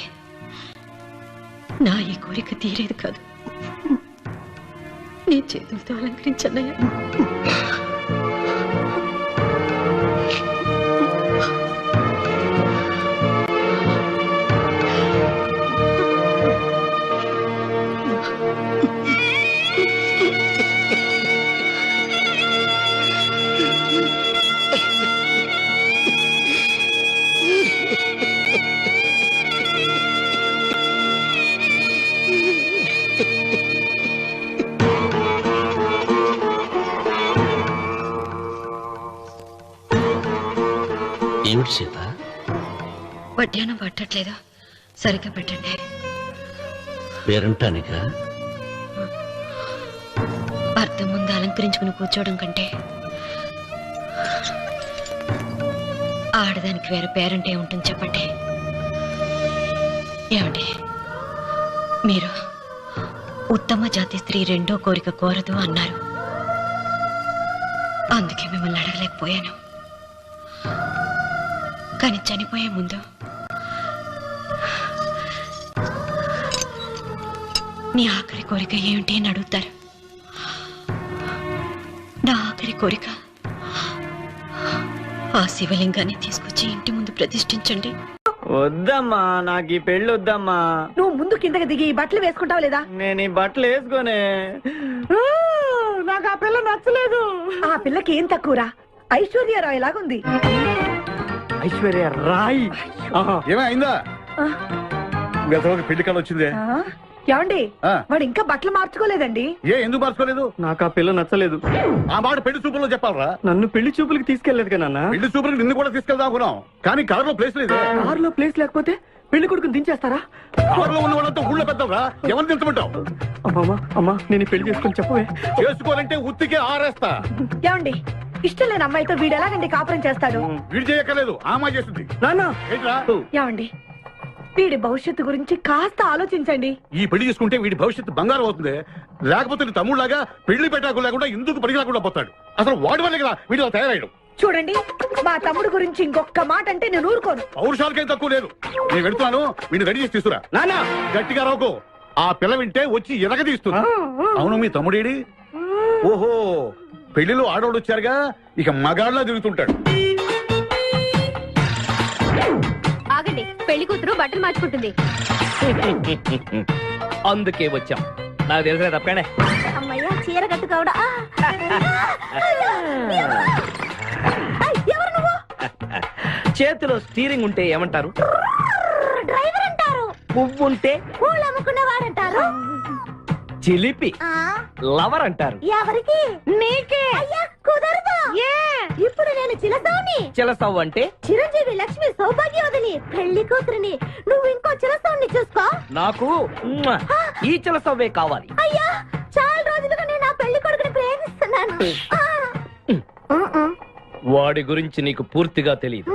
నా ఈ కోరిక తీరేది కాదు. నీ చేతులతో అలంకరించన్నయ్య. ఏమిటి సీత? వడ్డానం పట్టట్లేదు, సరిగ్గా పెట్టండి. పేరంటానికా? అర్థం ముందు అలంకరించుకుని కూర్చోవడం కంటే ఆడదానికి వేరే పేరంటే ఉంటుంది చెప్పండి. ఏమండి, మీరు ఉత్తమ జాతి స్త్రీ రెండో కోరిక కోరదు అన్నారు. అందుకే మిమ్మల్ని అడగలేకపోయాను. కానీ చనిపోయే ముందు నీ ఆఖరి కోరిక ఏమిటి అని అడుగుతారు. నా ఆఖరి కోరిక ఆ శివలింగాన్ని తీసుకొచ్చి ఇంటి ముందు ప్రతిష్ఠించండి. వద్దమ్మా, నాకు ఈ పెళ్లి వద్దమ్మా. నువ్వు ముందు కిందకి దిగి ఈ బట్టలు వేసుకుంటావు లేదా? నేను ఈ బట్టలు వేసుకోనే. నాకు ఆ పిల్ల నచ్చలేదు. ఆ పిల్లకి ఏం తక్కువరా? ఐశ్వర్యరాయ్ లాగుంది. ఐశ్వర్య రాయ్ ఏమైందా? పెళ్లి కాలం వచ్చిందే. ఏమండి, వాడు ఇంకా బట్టలు మార్చుకోలేదండి. ఎందుకు మార్చుకోలేదు? నాకు ఆ పిల్ల నచ్చలేదు. ఆ మాట పెళ్లి చూపుల్లో చెప్పాలరా? నన్ను పెళ్లి చూపులకి తీసుకెళ్లేదు కదా. పెళ్లి చూపులకు నిన్ను కూడా తీసుకెళ్దాం అనుకున్నాం, కానీ కారులో ప్లేస్ లేదు. కారులో ప్లేస్ లేకపోతే పెళ్లి కొడుకుని దించేస్తారా? కారులో ఉన్న వాళ్ళంతా ఊళ్ళో పెద్దవరా, ఎవరిని దించమంటావు? అమ్మా, నేను ఈ పెళ్లి చేసుకుని చెప్పవే. చేసుకోవాలంటే ఉత్తికే ఆరేస్తా. ఏమండి, ఇష్టం లేని అమ్మాయితో వీడు ఎలాగండి కాపురం చేస్తాడు? వీడు చేయక్కర్లేదు, ఆ అమ్మాయి చేస్తుంది. ఏంట్రా? ఏమండి, వీడి భవిష్యత్తు గురించి కాస్త ఆలోచించండి. ఈ పెళ్లి చేసుకుంటే వీడి భవిష్యత్తు బంగారం అవుతుంది. లేకపోతే నీ తమ్ముళ్లాగా పెళ్లి పెట్టాకు లేకుండా ఇందుకు పనికి రాకుండా పోతాడు. అసలు వాడి వల్లే కదా వీడిలో తయారయ్యాడు. చూడండి, మా తమ్ముడు గురించి ఇంకొక మాట అంటే నేను ఊరుకోను. పౌరుషాలకేం తక్కువ లేదు. నేను వెళ్తున్నాను, వీడిని రెడీ చేసి తీసుకురా. నాన్న గట్టిగా రావుకో, ఆ పిల్ల వింటే వచ్చి ఎరగదీస్తుంది. అవును, మీ తమ్ముడేడి? ఓహో, పెళ్లిలో ఆడవాళ్ళు వచ్చారుగా, ఇక మగాళ్ళ తిరుగుతుంటాడు. ఆగండి, పెళ్లి కూతురు బట్టలు మార్చుకుంటుంది. అందుకే వచ్చాం. నాకు తెలిసిన తప్పనే. అమ్మయ్య, చీర కట్టుకోవడా? చేతిలో స్టీరింగ్ ఉంటే ఏమంటారు? డ్రైవర్ అంటారు. పువ్వు ఉంటే పూలు అమ్ముకున్నవాడంటారు. చిలిపి లవర్ అంటారు. ఎవరికి? నీకే. అయ్యా కుదరదు. ఇప్పుడు నేను చిలసౌని. చిలసవ్వు అంటే చిరంజీవి లక్ష్మి సౌభాగ్యవతిని పెళ్లి కూతురిని. నువ్వు ఇంకో చిలసౌని చూసుకో. నాకు ఈ చిలసవ్వే కావాలి. అయ్యా, చాలా రోజులుగా నేను నా పెళ్లి కొడుకుని ప్రేమిస్తున్నాను. వాడి గురించి నీకు పూర్తిగా తెలియదు.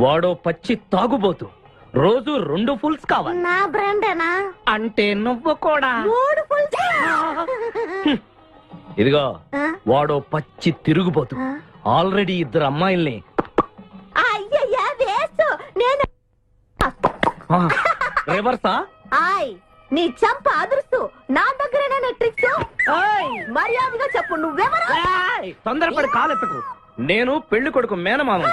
వాడో పచ్చి తాగుబోతు. రోజు 2 ఫుల్స్ కావాలి. నా బ్రాండేనా? అంటే నువ్వు కూడా. 3 ఫుల్స్. ఇదిగో, వాడో పచ్చి తిరుగుబోతు. ఆల్రెడీ 2 అమ్మాయిల్ని. అయ్యయ్యా, వేస్ట్. నేను రివర్సా? ఆయ్, నీ చంప అదురుస్తూ నా దగ్గరేనా ట్రిక్స్? మర్యాదగా చెప్పు, నువ్వెవరు? తొందరపడి కాలెత్తకు. నేను పెళ్లి కొడుకు మేనమామ.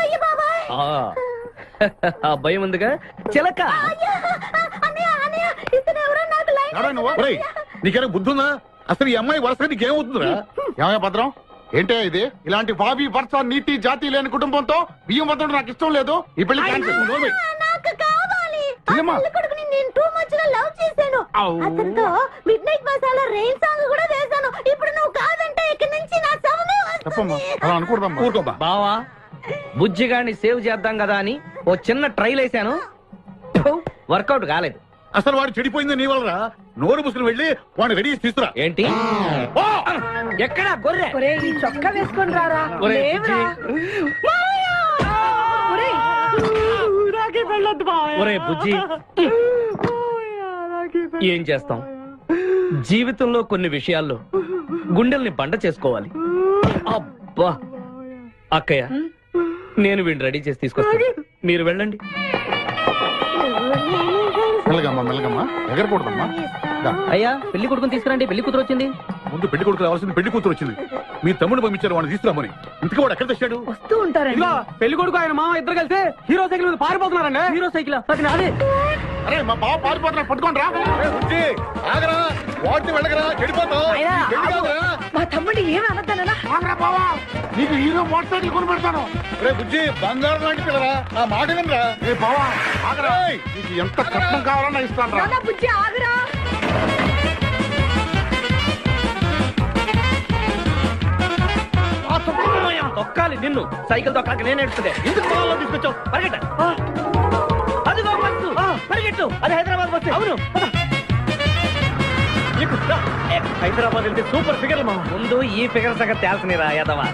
ఆ భయం ఉందిగా చిలక. నీకేనా బుద్ధుందా? అసలు ఈ అమ్మాయి వరుస నీకేమవుతుందిరా? ఏమయ్య భద్రం, ఏంటే ఇది? ఇలాంటి బాబీ వర్ష నీతి జాతి లేని కుటుంబంతో బియ్యం వద్దడం నాకు ఇష్టం లేదు. ఈ పెళ్లి క్యాన్సిల్. నాకు కావాలి. ఆ పెళ్లి కొడుకుని నేను టూ మచ్ గా లవ్ చేశాను. అతనితో mid night masala rain song కూడా వేశాను. ఇప్పుడు నువ్వు కాదంటే ఇక్కడి నుంచి నా శవమే వస్తుంది. బావా, బుజ్జిగాన్ని సేవ్ చేద్దాం కదా అని ఓ చిన్న ట్రైల్ వేసాను. వర్కౌట్ కాలేదు. అసలు వాడు చెడిపోయింది నీ వల్ల. నోరు ముసుకుని వెళ్ళి వాడిని రెడీ చేసి తీసుకురా. ఏంటి? ఎక్కడ గొర్రె? చొక్కా వేసుకొని రారా. ఒరే బుజ్జి, ఏం చేస్తాం? జీవితంలో కొన్ని విషయాల్లో గుండెల్ని బండ చేసుకోవాలి. అబ్బా, అక్కయ్య, నేను వీడిని రెడీ చేసి తీసుకొస్తాను. మీరు వెళ్ళండి. మెల్లగమ్మా మెల్లగమ్మా, ఎగరకూడదమ్మా. అయ్యా, పెళ్లి కొడుకుని తీసుకురండి. పెళ్లి కూతురు వచ్చింది. ముందు పెళ్లి కొడుకు రావాల్సింది పెళ్లి కూతురు వచ్చింది. మీ తమ్ముడు పంపించారు వాడిని తీసుకురామని. ఇంతకీ వాడు ఎక్కడ తెచ్చాడు? వస్తూ ఉంటారండి. పెళ్లి కొడుకు ఆయన మామ ఇద్దరు కలిసి హీరో సైకిల్ మీద పారిపోతున్నారండి. హీరో సైకిల్ అదే. అరే మా బావ పారిపోతున్నా, పట్టుకోండి రా. ఆగరా, వాడిని వెళ్ళగరా, చెడిపోతావు. మా తమ్ముడిని ఏమి అనద్దనా? ఆగరా బావా, నీకు హీరో మోటార్ సైకిల్ కొని పెడతాను. రే బుజ్జి, బంగారం లాంటి పిల్లరా, ఆ మాట వినరా. రే బావా, ఆగరా, నీకు ఎంత కట్నం కావాలన్నా ఇస్తాను రా. బుజ్జి ఆగరా. తొక్కాలి నిన్ను. సైకిల్ తొక్కాలి నేను ఏడుస్తుండే. ఎందుకు పొలంలో తీసుకొచ్చావు? పరిగెట్ట. అదిగో బస్సు, పరిగెట్టు. అది హైదరాబాద్ బస్సు. అవును, హైదరాబాద్ వెళ్తే సూపర్ ఫిగర్ మా. ముందు ఈ ఫిగర్ సంగతి తేల్చనిరా యాదవా.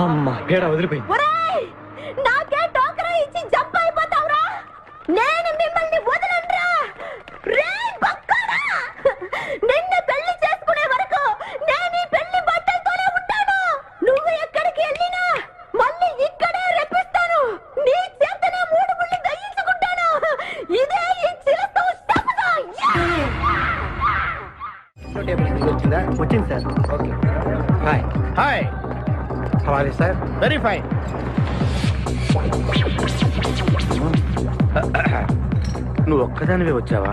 అమ్మా, పేడ వదిలిపోయింది. నాకే టోకరా ఇచ్చి జంప్ అయిపోతావురా. నేను మిమ్మల్ని వదలనురా. రే బక్కరా, నిన్ను పెళ్లి చేసుకునే వరకు నేను ఈ పెళ్లి బట్టలతోనే ఉంటాను. నువ్వు ఎక్కడికి వెళ్ళినా మళ్ళీ ఇక్కడే రెప్పిస్తాను. నీ చేతనే 3 ముళ్ళు దయించుకుంటాను. ఇదే ఈ చిలతో శపథం. వచ్చింది సార్. Okay, hi hi. హవాలే సార్. Very fine. నువ్వు ఒక్కదానివే వచ్చావా?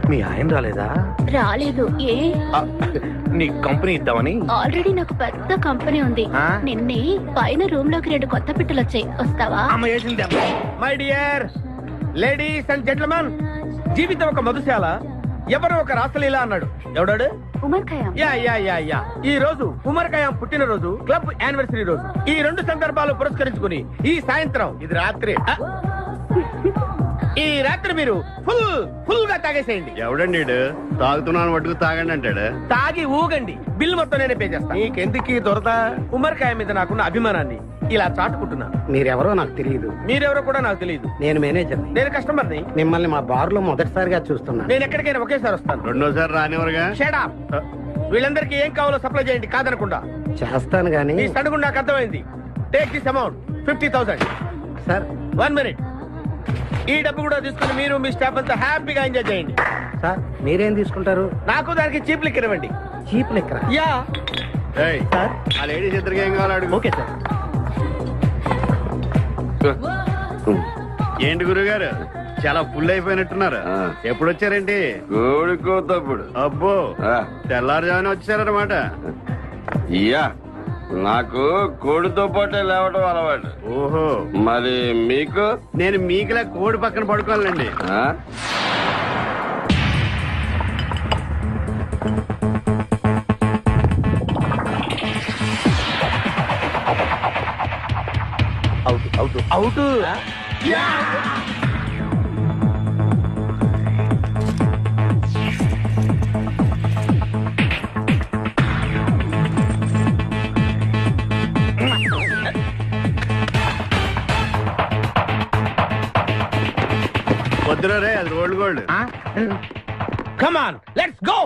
మీ ఆయన రాలేదా? రాలేదు. ఏ? నీ కంపెనీ ఇద్దామని. ఆల్రెడీ నాకు పెద్ద కంపెనీ ఉంది. నిన్నే పైన రూమ్ లోకి 2 కొత్త పిట్టలు వచ్చాయి. వస్తావా? My dear ladies and gentlemen, జీవితం ఒక మధుశాల, ఎవరో ఒక రాసలీల అన్నాడు. ఎవడాడు? Omar Khayyam. Yeah yeah yeah yeah. ఈ రోజు ఉమర్ ఖయాం పుట్టినరోజు, క్లబ్ యానివర్సరీ రోజు. ఈ 2 సందర్భాలు పురస్కరించుకుని ఈ సాయంత్రం, ఇది రాత్రి, ఈ రాత్రి మీరు ఫుల్ గా తాగేసేయండి. ఎవడండి తాగుతున్నాను మటుకు తాగండి అంటాడు. తాగి ఊగండి, బిల్ మొత్తం నేనే పే చేస్తాను. నీకెందుకు దొరద? ఉమర్ ఖయాం మీద నాకున్న అభిమానాన్ని ఇలా చాటుకుంటున్నాను. మీరెవరో నాకు తెలియదు. మీరెవరో కూడా నాకు తెలియదు. నేను మేనేజర్. నేను కస్టమర్ని. మిమ్మల్ని మా బార్ లో మొదటిసారిగా చూస్తున్నాను. నేను ఎక్కడికైనా ఒకేసారి వస్తాను. రెండోసారి రానివరుగా. Shut up. వీళ్ళందరికీ ఏం కావాలో సప్లై చేయండి, కాదనకుండా. చేస్తాను గానీ ఈ సడుగు నాకు అర్థమైంది. Take this amount 50,000. Sir 1 minute. ఈ డబ్బు కూడా తీసుకుని మీరు మీ స్టాఫ్ అంతా హ్యాపీగా ఎంజాయ్ చేయండి. సార్ మీరేం తీసుకుంటారు? నాకు దానికి చీప్ లిక్కర్ ఇవ్వండి. చీప్ లెక్కరా? యా. సార్ ఆ లేడీస్ ఇద్దరికి ఏం కావాలి అడుగు. Okay sir. ఏంటి గురుగారు చాలా ఫుల్ అయిపోయినట్టున్నారు ఎప్పుడు వచ్చారేంటి కోడికోతప్పుడు అబ్బో తెల్లారుజామున వచ్చారనమాట ఇయ్యా నాకు కోడితో పాటే లేవటం అలవాటు. ఓహో మరి మీకు? నేను మీకులా కోడి పక్కన పడుకోవాలండి. ఆ? అవుట్ వద్దురా రే, అది rolled gold. Come on let's go.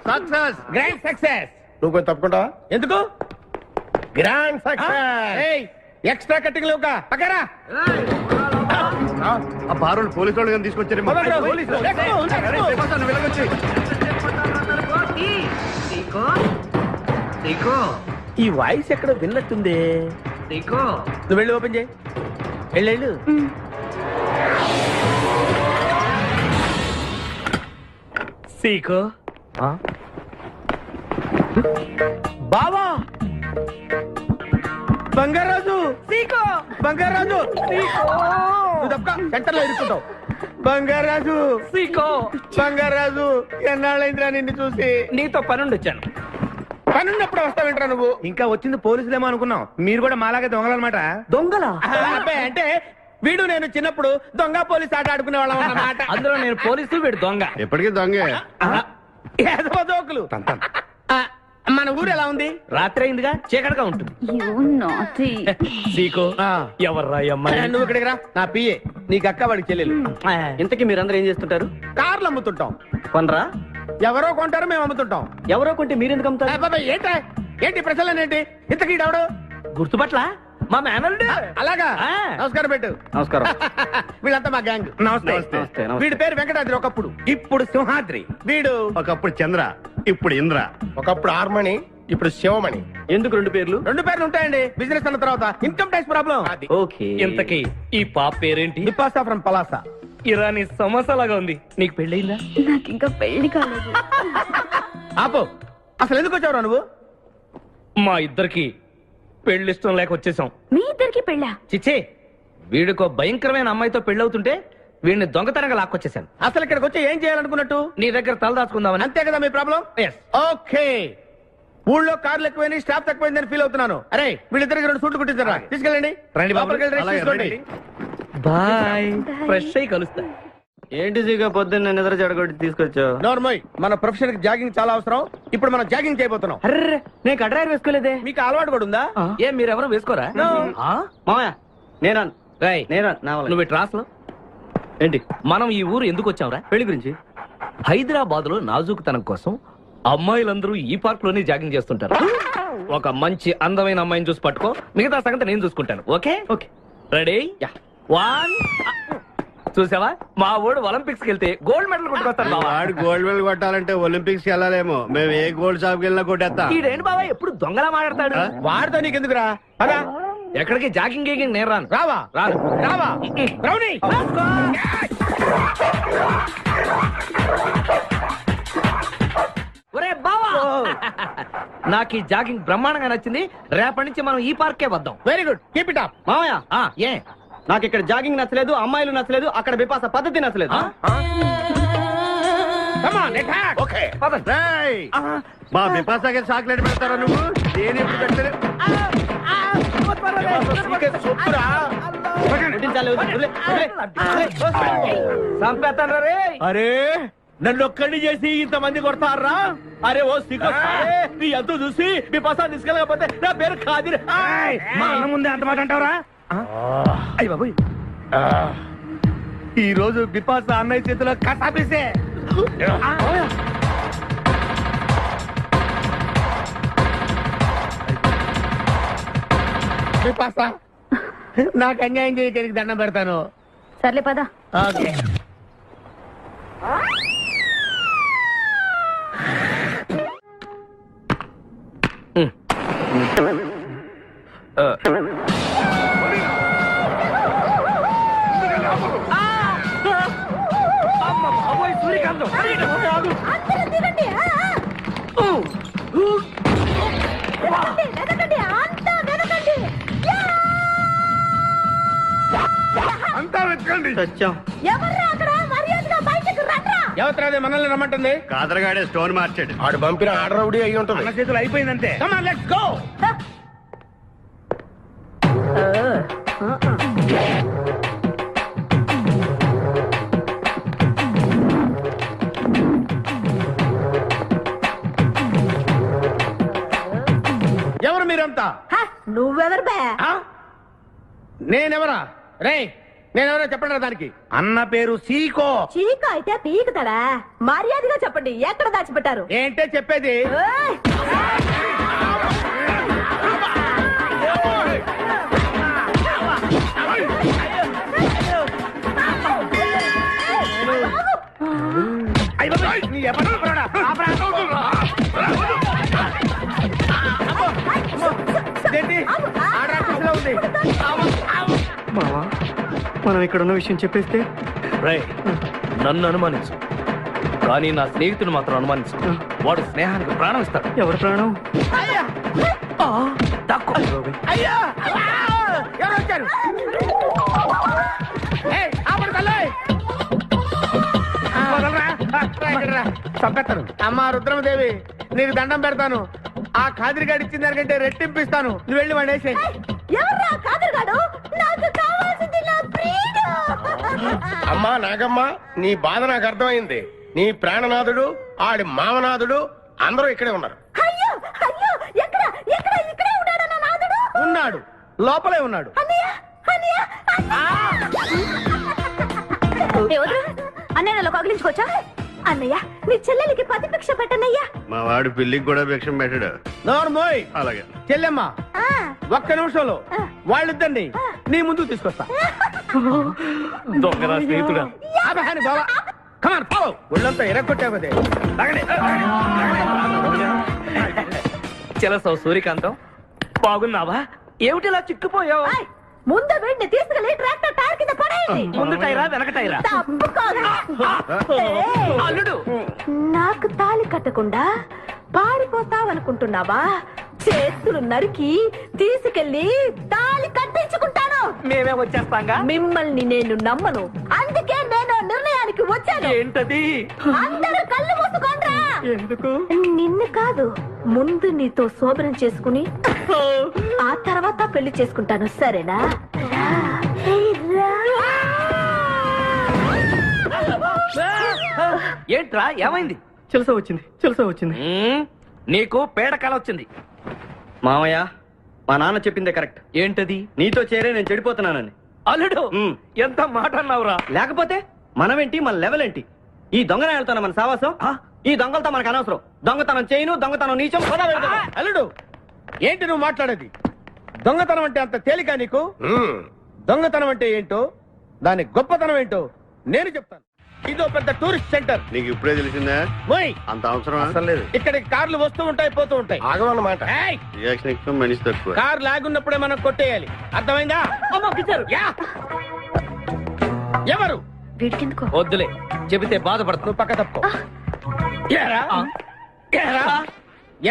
Success, grand success. నువ్వు కొంచెం తప్పుకుంటావా? ఎందుకు? Grand success. ఎక్స్ట్రా కట్టింగ్ లేవుగా పక్కరా. ఆ బారోళ్ళు పోలీసు వాళ్ళు కానీ తీసుకొచ్చారేమో. ఈ వాయిస్ ఎక్కడ విన్నట్టుంది. నువ్వు వెళ్ళి ఓపెన్ చేయి. వెళ్ళు. సీకో బావా, బంగారాజు, సీకో బంగారాజు, నువ్వు తప్ప సెంటర్ లో ఇరుక్కుంటావు. బంగారాజు, సీకో బంగారాజు, ఎన్నాళ్ళైందిరా నిన్ను చూసి. నీతో పనుండి వచ్చాను. పనున్నప్పుడు వస్తావేంట్రా నువ్వు? ఇంకా వచ్చింది పోలీసులేమో అనుకున్నాం. మీరు కూడా మాలాగే దొంగలన్నమాట. దొంగలా? అబ్బాయి అంటే వీడు నేను చిన్నప్పుడు దొంగ పోలీస్ ఆట ఆడుకునే వాళ్ళం అన్నమాట. అందులో నేను పోలీసు, వీడు దొంగ. ఎప్పటికీ దొంగే. ఏదో జోకులు. మన ఊరు ఎలా ఉంది? రాత్రి అయిందిగా, చీకటిగా ఉంటుంది. సీకో ఎవర్రా అమ్మాయి? నువ్వు ఇక్కడికి రా. నా పిఏ, నీకు అక్క, వాడికి చెల్లెలు. ఇంతకీ మీరందరూ ఏం చేస్తుంటారు? కార్లు అమ్ముతుంటాం. కొనరా? ఎవరో కొంటారు, మేము అమ్ముతుంటాం. ఎవరో కొంటే మీరెందుకు అమ్ముతారు? ఏంటి ప్రశ్నలేంటి? ఇంతకీ ఎవడు? గుర్తుపట్ల మా మేనల్డ్. అలాగా, నమస్కారం పెట్టు. నమస్కారం. వీళ్ళంతా మా గ్యాంగ్. నమస్తే. వీడి పేరు వెంకటాద్రి, ఒకప్పుడు. ఇప్పుడు సింహాద్రి. వీడు ఒకప్పుడు చంద్ర, ఇప్పుడు ఇంద్ర. ఒకప్పుడు ఆర్మణి, ఇప్పుడు శివమణి. ఎందుకు రెండు పేర్లు? రెండు పేర్లు ఉంటాయండి. బిజినెస్ అన్న తర్వాత ఇన్కమ్ ట్యాక్స్ ప్రాబ్లం. ఓకే. ఇంతకీ ఈ పాప పేరేంటి? బిపాసా ఫ్రమ్ పలాసా. ఇరానీ సమోసా లాగా ఉంది. నీకు పెళ్ళయిందా? నాకు ఇంకా పెళ్లి కాలేదు. ఆపో, అసలు ఎందుకు వచ్చావురా నువ్వు? మా ఇద్దరికి పెళ్లి ఇష్టం లేక వచ్చేసాం. మీ ఇద్దరికి పెళ్ళా? చిచ్చే, వీడికో భయంకరమైన అమ్మాయితో పెళ్ళవుతుంటే వీడిని దొంగతనంగా లాక్కొచ్చేసాను. అసలు ఇక్కడికి వచ్చి ఏం చేయాలనుకున్నట్టు? నీ దగ్గర తలదాచుకుందామని. అంతే కదా మీ ప్రాబ్లం? ఓకే. ఊళ్ళో కార్లు ఎక్కువైంది, స్టాఫ్ తక్కువైందని ఫీల్ అవుతున్నాను. అరే, వీళ్ళిద్దరికి 2 సూట్లు కుట్టించారా? తీసుకెళ్ళండి. బాయ్. ఫ్రెష్ అయ్యి కలుస్తా. ఏంటి సీగా పొద్దున్న నిద్ర చెడగొట్టి తీసుకొచ్చావు? నోర్మోయ్, మన ప్రొఫెషన్ కి జాగింగ్ చాలా అవసరం. ఇప్పుడు మనం జాగింగ్ చేయబోతున్నాం. అర్రే, నేను కడ్రాయర్ వేసుకోలేదే. మీకు అలవాటు కూడా ఉందా? ఏం మీరెవరూ వేసుకోరా? మామయ్య నువ్వు ట్రాస్ లో ఏంటి? మనం ఈ ఊరు ఎందుకు వచ్చావురా? పెళ్లి గురించి. హైదరాబాద్ లో నాజూకుతనం కోసం అమ్మాయిలందరూ ఈ పార్క్ లోనే జాగింగ్ చేస్తుంటారు. ఒక మంచి అందమైన అమ్మాయిని చూసి పట్టుకో, మిగతా సంగతి నేను చూసుకుంటాను. ఓకే? ఓకే. రెడీ? 1. చూసావా, మా ఊడు ఒలింపిక్స్ కి వెళ్తే గోల్డ్ మెడల్ కొట్టుకొస్తాను. వాడు గోల్డ్ మెడల్ కొట్టాలంటే ఒలింపిక్స్ కి వెళ్ళాలేమో. మేము ఏ గోల్డ్ షాప్ కి వెళ్ళినా కొట్టేస్తాం. ఈడేంటి బాబా ఎప్పుడు దొంగలా మాట్లాడతాడు? వాడితో నీకెందుకురా? అదా ఎక్కడికి జాగింగ్ గీగింగ్ నేను రాను. రావా? రావా? రౌడీ! ఒరే బావా, నాకు ఈ జాగింగ్ బ్రహ్మాండంగా నచ్చింది. రేపటి నుంచి మనం ఈ పార్కే వద్దాం. Very good, keep it up. మామయ్య, ఏ నాకు ఇక్కడ జాగింగ్ నచ్చలేదు, అమ్మాయిలు నచ్చలేదు, అక్కడ బిపాస పద్ధతి నచ్చలేదు. మా బిపాసాకి చాక్లెట్ పెడతారా నువ్వు? నేను ఎప్పుడు పెట్టలేదు. అరే, నన్ను ఒక్కడిని చేసి ఇంతమంది కొడతారా? అరే ఓ సిగ్గు, నీ ఎంతో చూసి మీ పసా తీసుకెళ్ళకపోతే నా పేరు ఖాదిర్. మా అన్న ముందే అంత మాట అంటావరా? అయ్య బాబు, ఈ రోజు బిపాస అన్నయ్య చేతిలో కసాపేసే. నాకు అన్యాయం చేయడానికి దండం పెడతాను. సర్లే పద. ఓకే. సూర్యకాంతం అందరూ దిగండి. వెనకండి, అంతా వెనకండి. అంతా వెతకండి. ఎవర్రా అక్కడ? మర్యాదగా బయటకు రండ్రా. ఎవరు మనల్ని రమ్మంటుంది? కాదరగాడే స్టోన్ మార్చాడు. ఆడు పంపిన ఆర్డర్ రౌడీ అయి ఉంటుంది. మన చేతులు అయిపోయిందంటే లెట్స్ గో. ఎవరు మీరంతా? నువ్వెవరు బే? నేనెవరా? రే నేనెవరో చెప్పండి దానికి. అన్న పేరు సీకో. చీక అయితే పీకుతాడా? మర్యాదగా చెప్పండి, ఎక్కడ దాచిపెట్టారు? ఏంటే చెప్పేది? మనం ఇక్కడ ఉన్న విషయం చెప్పేస్తే రేయ్, నన్ను అనుమానించు, కానీ నా స్నేహితుడు మాత్రం అనుమానించు. వాడు స్నేహానికి ప్రాణం ఇస్తాడు. ఎవరి ప్రాణం? అయ్యా ఎవరు వచ్చారు? చంపేస్తాను. అమ్మా రుద్రమదేవి, నీకు దండం పెడతాను. ఆ ఖాదిరిగాడు ఇచ్చిన దానికంటే రెట్టింపిస్తాను. నువ్వు వెళ్ళి వాడు వేసే. ఎవర్రా కాదరుగాడు? నాకు కావాల్సింది నా ప్రియుడు. అమ్మా నాగమ్మ, నీ బాధ నాకు అర్థమైంది. నీ ప్రాణనాథుడు, ఆడి మామనాథుడు అందరూ ఇక్కడే ఉన్నారు. అయ్యో అయ్యో, ఎక్కడ ఎక్కడ? ఇక్కడే ఉన్నాడు నా నాథుడు. ఉన్నాడు, లోపలే ఉన్నాడు. అన్నయ్య అన్నయ్య అన్నయ్య నన్ను కగిలించుకోవచ్చా? అన్నయ్య నీ చెల్లెలికి పతి భిక్ష పెట్టనయ్యా. మా వాడు పెళ్లికి కూడా భిక్షం పెట్టాడు. నోర్మోయ్. అలాగే చెల్లెమ్మ, ఒక్క నిమిషంలో వాళ్ళిద్దండి నీ ముందు తీసుకొస్తా. దొంగరా స్నేహితుడా. బాబా కమాన్ ఫాలో. ఒళ్ళంతా ఎరగొట్టావు కదే. చెలసావు సూర్యకాంతం, బాగున్నావా? ఏమిటిలా చిక్కుపోయావు? ముందు వీడిని తీసుకెళ్లి ట్రాక్టర్ టైర్ కింద పడేయండి. ముందు టైరా వెనక టైరా? అల్లుడు, నాకు తాళి కట్టకుండా పారిపోతావనుకుంటున్నావా? చేతులు నరికి తీసుకెళ్లి తాళి కట్టించుకుంటాను. మేమే వచ్చేస్తాంగా. మిమ్మల్ని నేను నమ్మను, అందుకే నేను నిర్ణయానికి వచ్చాను. ఏంటది? అందరూ కళ్ళు మూసుకోండ్రా. ఎందుకు? నిన్ను కాదు, ముందు నీతో శోభనం చేసుకుని ఆ తర్వాత పెళ్లి చేసుకుంటాను, సరేనా? ఏంట్రా ఏమైంది? చెలసా వచ్చింది. నీకు పేడకాల వచ్చింది. మామయ్య, మా నాన్న చెప్పిందే కరెక్ట్. ఏంటది? నీతో చేరే నేను చెడిపోతున్నానని. అల్లుడు, ఎంత మాట అన్నావురా? లేకపోతే మనమేంటి, మన లెవెల్ ఏంటి? ఈ దొంగనాయాలతో మన సావాసం, ఈ దొంగలతో మనకు అనవసరం. దొంగతనం చేయను, దొంగతనం నీచం. అల్లుడు, ఏంటి నువ్వు మాట్లాడేది? దొంగతనం అంటే అంత తేలిక నీకు? దొంగతనం అంటే ఏంటో, దాని గొప్పతనం ఏంటో నేను చెప్తాను. ఇదో పెద్ద టూరిస్ట్ సెంటర్. నీకు ఇప్పుడే తెలిసిందా? అంత అవసరం అసలు లేదు. ఇక్కడికి కార్లు వస్తూ ఉంటాయి, పోతూ ఉంటాయి. ఆగమన్నమాట. రియాక్షన్ ఎక్కువ, మనిషి తక్కువ. కార్ లాగున్నప్పుడే మనం కొట్టేయాలి, అర్థమైందా? ఎవరు? వద్దులే, చెబితే బాధపడతావు. నువ్వు పక్క తప్పుకో.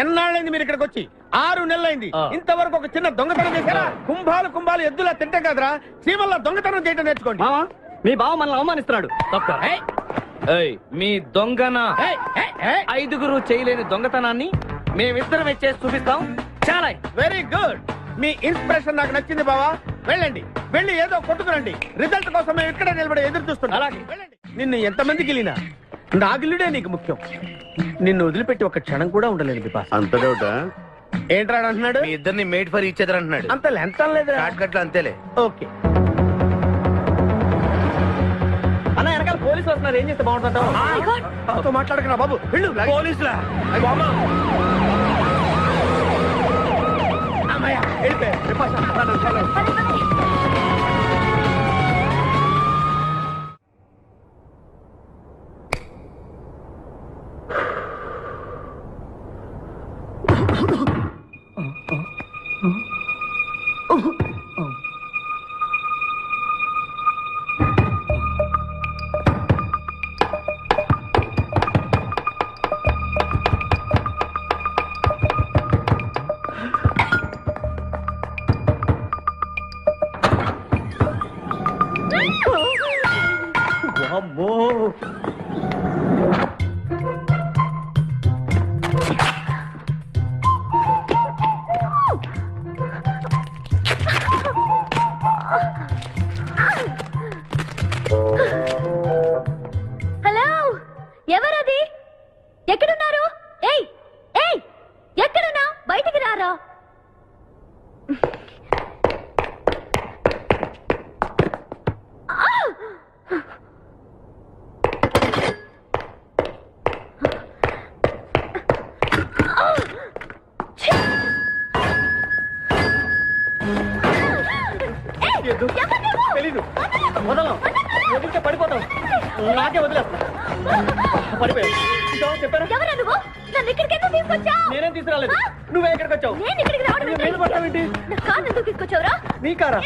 ఎన్నాళ్ళైంది మీరు ఇక్కడికి వచ్చి? 6 నెలలైంది. ఇంతవరకు ఒక చిన్న దొంగతనం చేశారా? కుంభాలు ఎద్దులా తింటాం కదరా. సీమల్లో దొంగతనం చేయడం నేర్చుకోండి. మీ బావ మనల్ని అవమానిస్తున్నాడు. మీ దొంగన 5గురు చేయలేని దొంగతనాన్ని మేమిద్దరమే చేసి చూపిస్తాం. చాలా వెరీ గుడ్. మీ ఇన్స్పిరేషన్ నాకు నచ్చింది బావా. వెళ్ళండి, వెళ్ళి ఏదో కొట్టుకురండి. రిజల్ట్ కోసం మేము ఇక్కడే నిలబడి ఎదురు చూస్తున్నాం. అలాగే వెళ్ళండి. నిన్ను ఎంతమంది గిలినా నా గిల్లుడే నీకు ముఖ్యం. నిన్ను వదిలిపెట్టి ఒక క్షణం కూడా ఉండలేదు బిపాస్. అంత డౌటా? ఏంట్రా అంటున్నాడు? మీ ఇద్దరిని మేడ్ ఫర్ ఈచ్ అదర్ అంటున్నాడు. అంత లెంత్ లేదు. షార్ట్ కట్ లో అంతేలే. ఓకే అన్న, వెనకాల పోలీసులు వస్తున్నారు. ఏం చేస్తే బాగుంటుంటావు? మాట్లాడకరా బాబు. వెళ్ళు. పోలీసులా? హలో, ఎవరది? ఎక్కడున్నారు? ఏయ్ ఏయ్, ఎక్కడున్నా? బయటికి రారా. తెలీదు. వదలం. వదిలితే పడిపోతాం. నాకే వదిలేస్తా. పడిపోయావు. చెప్పాను. ఎవరా నువ్వు? నన్ను ఇక్కడికి ఎందుకు తీసుకొచ్చావు? నేనేం తీసుకురాలేదు. నువ్వే ఇక్కడికి వచ్చావు. నేను ఇక్కడికి రావడం ఏంటి? నేను పడతావేంటి? నా కారు ఎందుకు తీసుకొచ్చావురా? నీ కారా?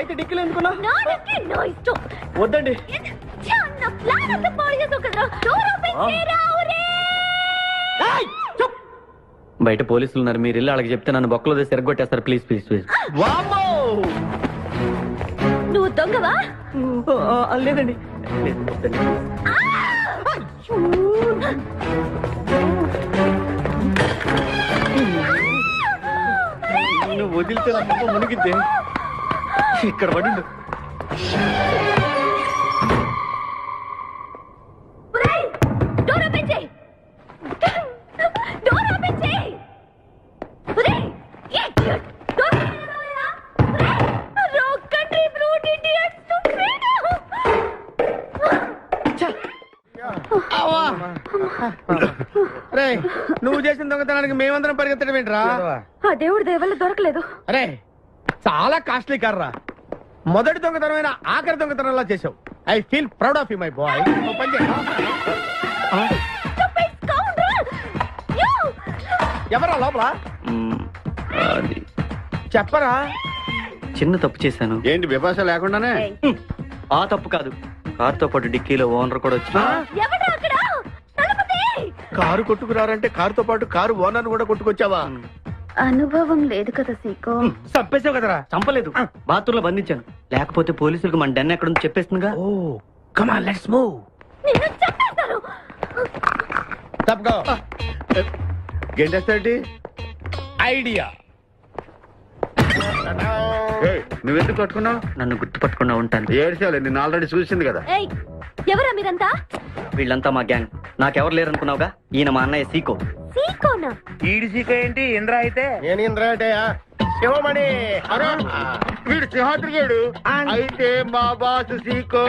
అయితే డిక్కీలో ఎందుకున్నా? నా డిక్కీ నా ఇష్టం. వద్దండి. నా ప్లాన్ అంతా పాడు చేసావు కదరా. డోర్ ఓపెన్ చేయరా. బయట పోలీసులు ఉన్నారు. మీరు ఇల్లు వాళ్ళకి చెప్తే నన్ను బొక్కలో తీసి ఎరగొట్టేస్తారు. Please please please. నువ్వు దొంగవా? లేదండి. నువ్వు వదిలితే నా పాప మునిగిద్దే. ఇక్కడ పడిండు. డోర్ ఓపెన్ చేయి. డోర్ ఓపెన్ చేయి. Wrong country brute idiots. నువ్వు చేసిన దొంగతనానికి మేమందరం పరిగెత్తడం ఏంట్రా? ఆ దేవుడి దయవల్ల దొరకలేదు. అరే చాలా కాస్ట్లీ కార్రా. మొదటి దొంగతనమైన ఆఖరి దొంగతనంలా చేసావు. I feel proud of you my boy. ఎవరా లోపల? చెప్పరా. చిన్న తప్పు చేశాను. ఏంటి విభాష లేకుండానే? ఆ తప్పు కాదు. కారుతో పాటు డిక్కీలో ఓనర్ కూడా వచ్చి కారు కొట్టుకురారంటే కారుతో పాటు కారు ఓనర్ కూడా కొట్టుకొచ్చావా? అనుభవం లేదు కదా సీకో. చంపేసావు కదరా. చంపలేదు. బాత్రూమ్ లో బంధించాను. లేకపోతే పోలీసులకు మన డెన్ ఎక్కడ చెప్పేస్తుందిగా. Oh come on let's move. నిన్ను చంపేస్తారు. తప్పుకో. గెంటేస్తాంటి ఐడియా. నువ్వెందుకు పట్టుకున్నావు? నన్ను గుర్తుపట్టకుండా ఉంటాను. ఏడ్చాలి. నిన్ను ఆల్రెడీ చూసింది కదా. ఏయ్, ఎవరా మీరంతా? వీళ్ళంతా మా గ్యాంగ్. నాకెవరు లేరనుకున్నావుగా. ఈయన మా అన్నయ్య సీకో. సీకోనా? ఈడి సీకో ఏంటి? ఇంద్ర అయితే నేను ఇంద్ర అంటే శివమణి. వీడు సింహాద్రిగాడు. అయితే మా బాస్ సీకో.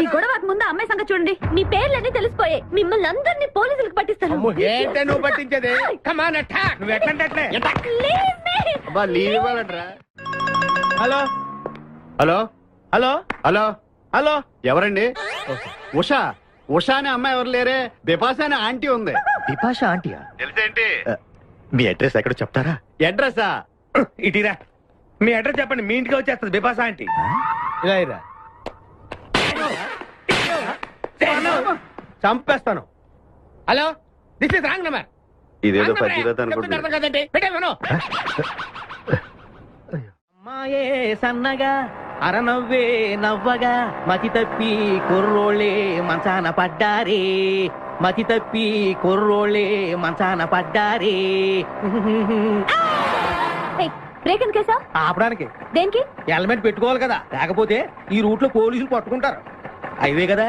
ఈ గొడవకు ముందు అమ్మాయి సంగతి చూడండి. మీ పేర్లన్నీ తెలిసిపోయాయి. మిమ్మల్ని అందరినీ పోలీసులకు పట్టిస్తాను. ఏంటే నువ్వు పట్టించేది? కమాన్ అటాక్. నువ్వు ఎట్లంటే లీవ్ ఇవ్వాలంటరా. Hello hello hello hello hello. ఎవరండి? ఉషా. ఉషా అనే అమ్మాయి ఎవరు లేరే. బిపాషా అనే ఆంటీ ఉంది. బిపాషా ఆంటీయా? తెలుసేంటి? మీ అడ్రస్ ఎక్కడ చెప్తారా? అడ్రసా? ఇటీరా. మీ అడ్రస్ చెప్పండి. మీ ఇంటికి వచ్చేస్తుంది బిపాసా ఆంటీ. ఇలా ఇరా. చంపేస్తాను. Hello, this is wrong number. ఇదేదో పచ్చిరత కదండి. అమ్మాయే సన్నగా అరనవ్వే నవ్వగా మతి తప్పి కుర్రోళ్ళే మంచాన పడ్డారే. మతి తప్పి కుర్రోళ్ళే మంచాన పడ్డారే. బ్రేక్ ఎందుకు వేసావ్? ఆపడానికి. దేనికి? హెల్మెట్ పెట్టుకోవాలి కదా. లేకపోతే ఈ రూట్ లో పోలీసులు పట్టుకుంటారు. అయివే కదా.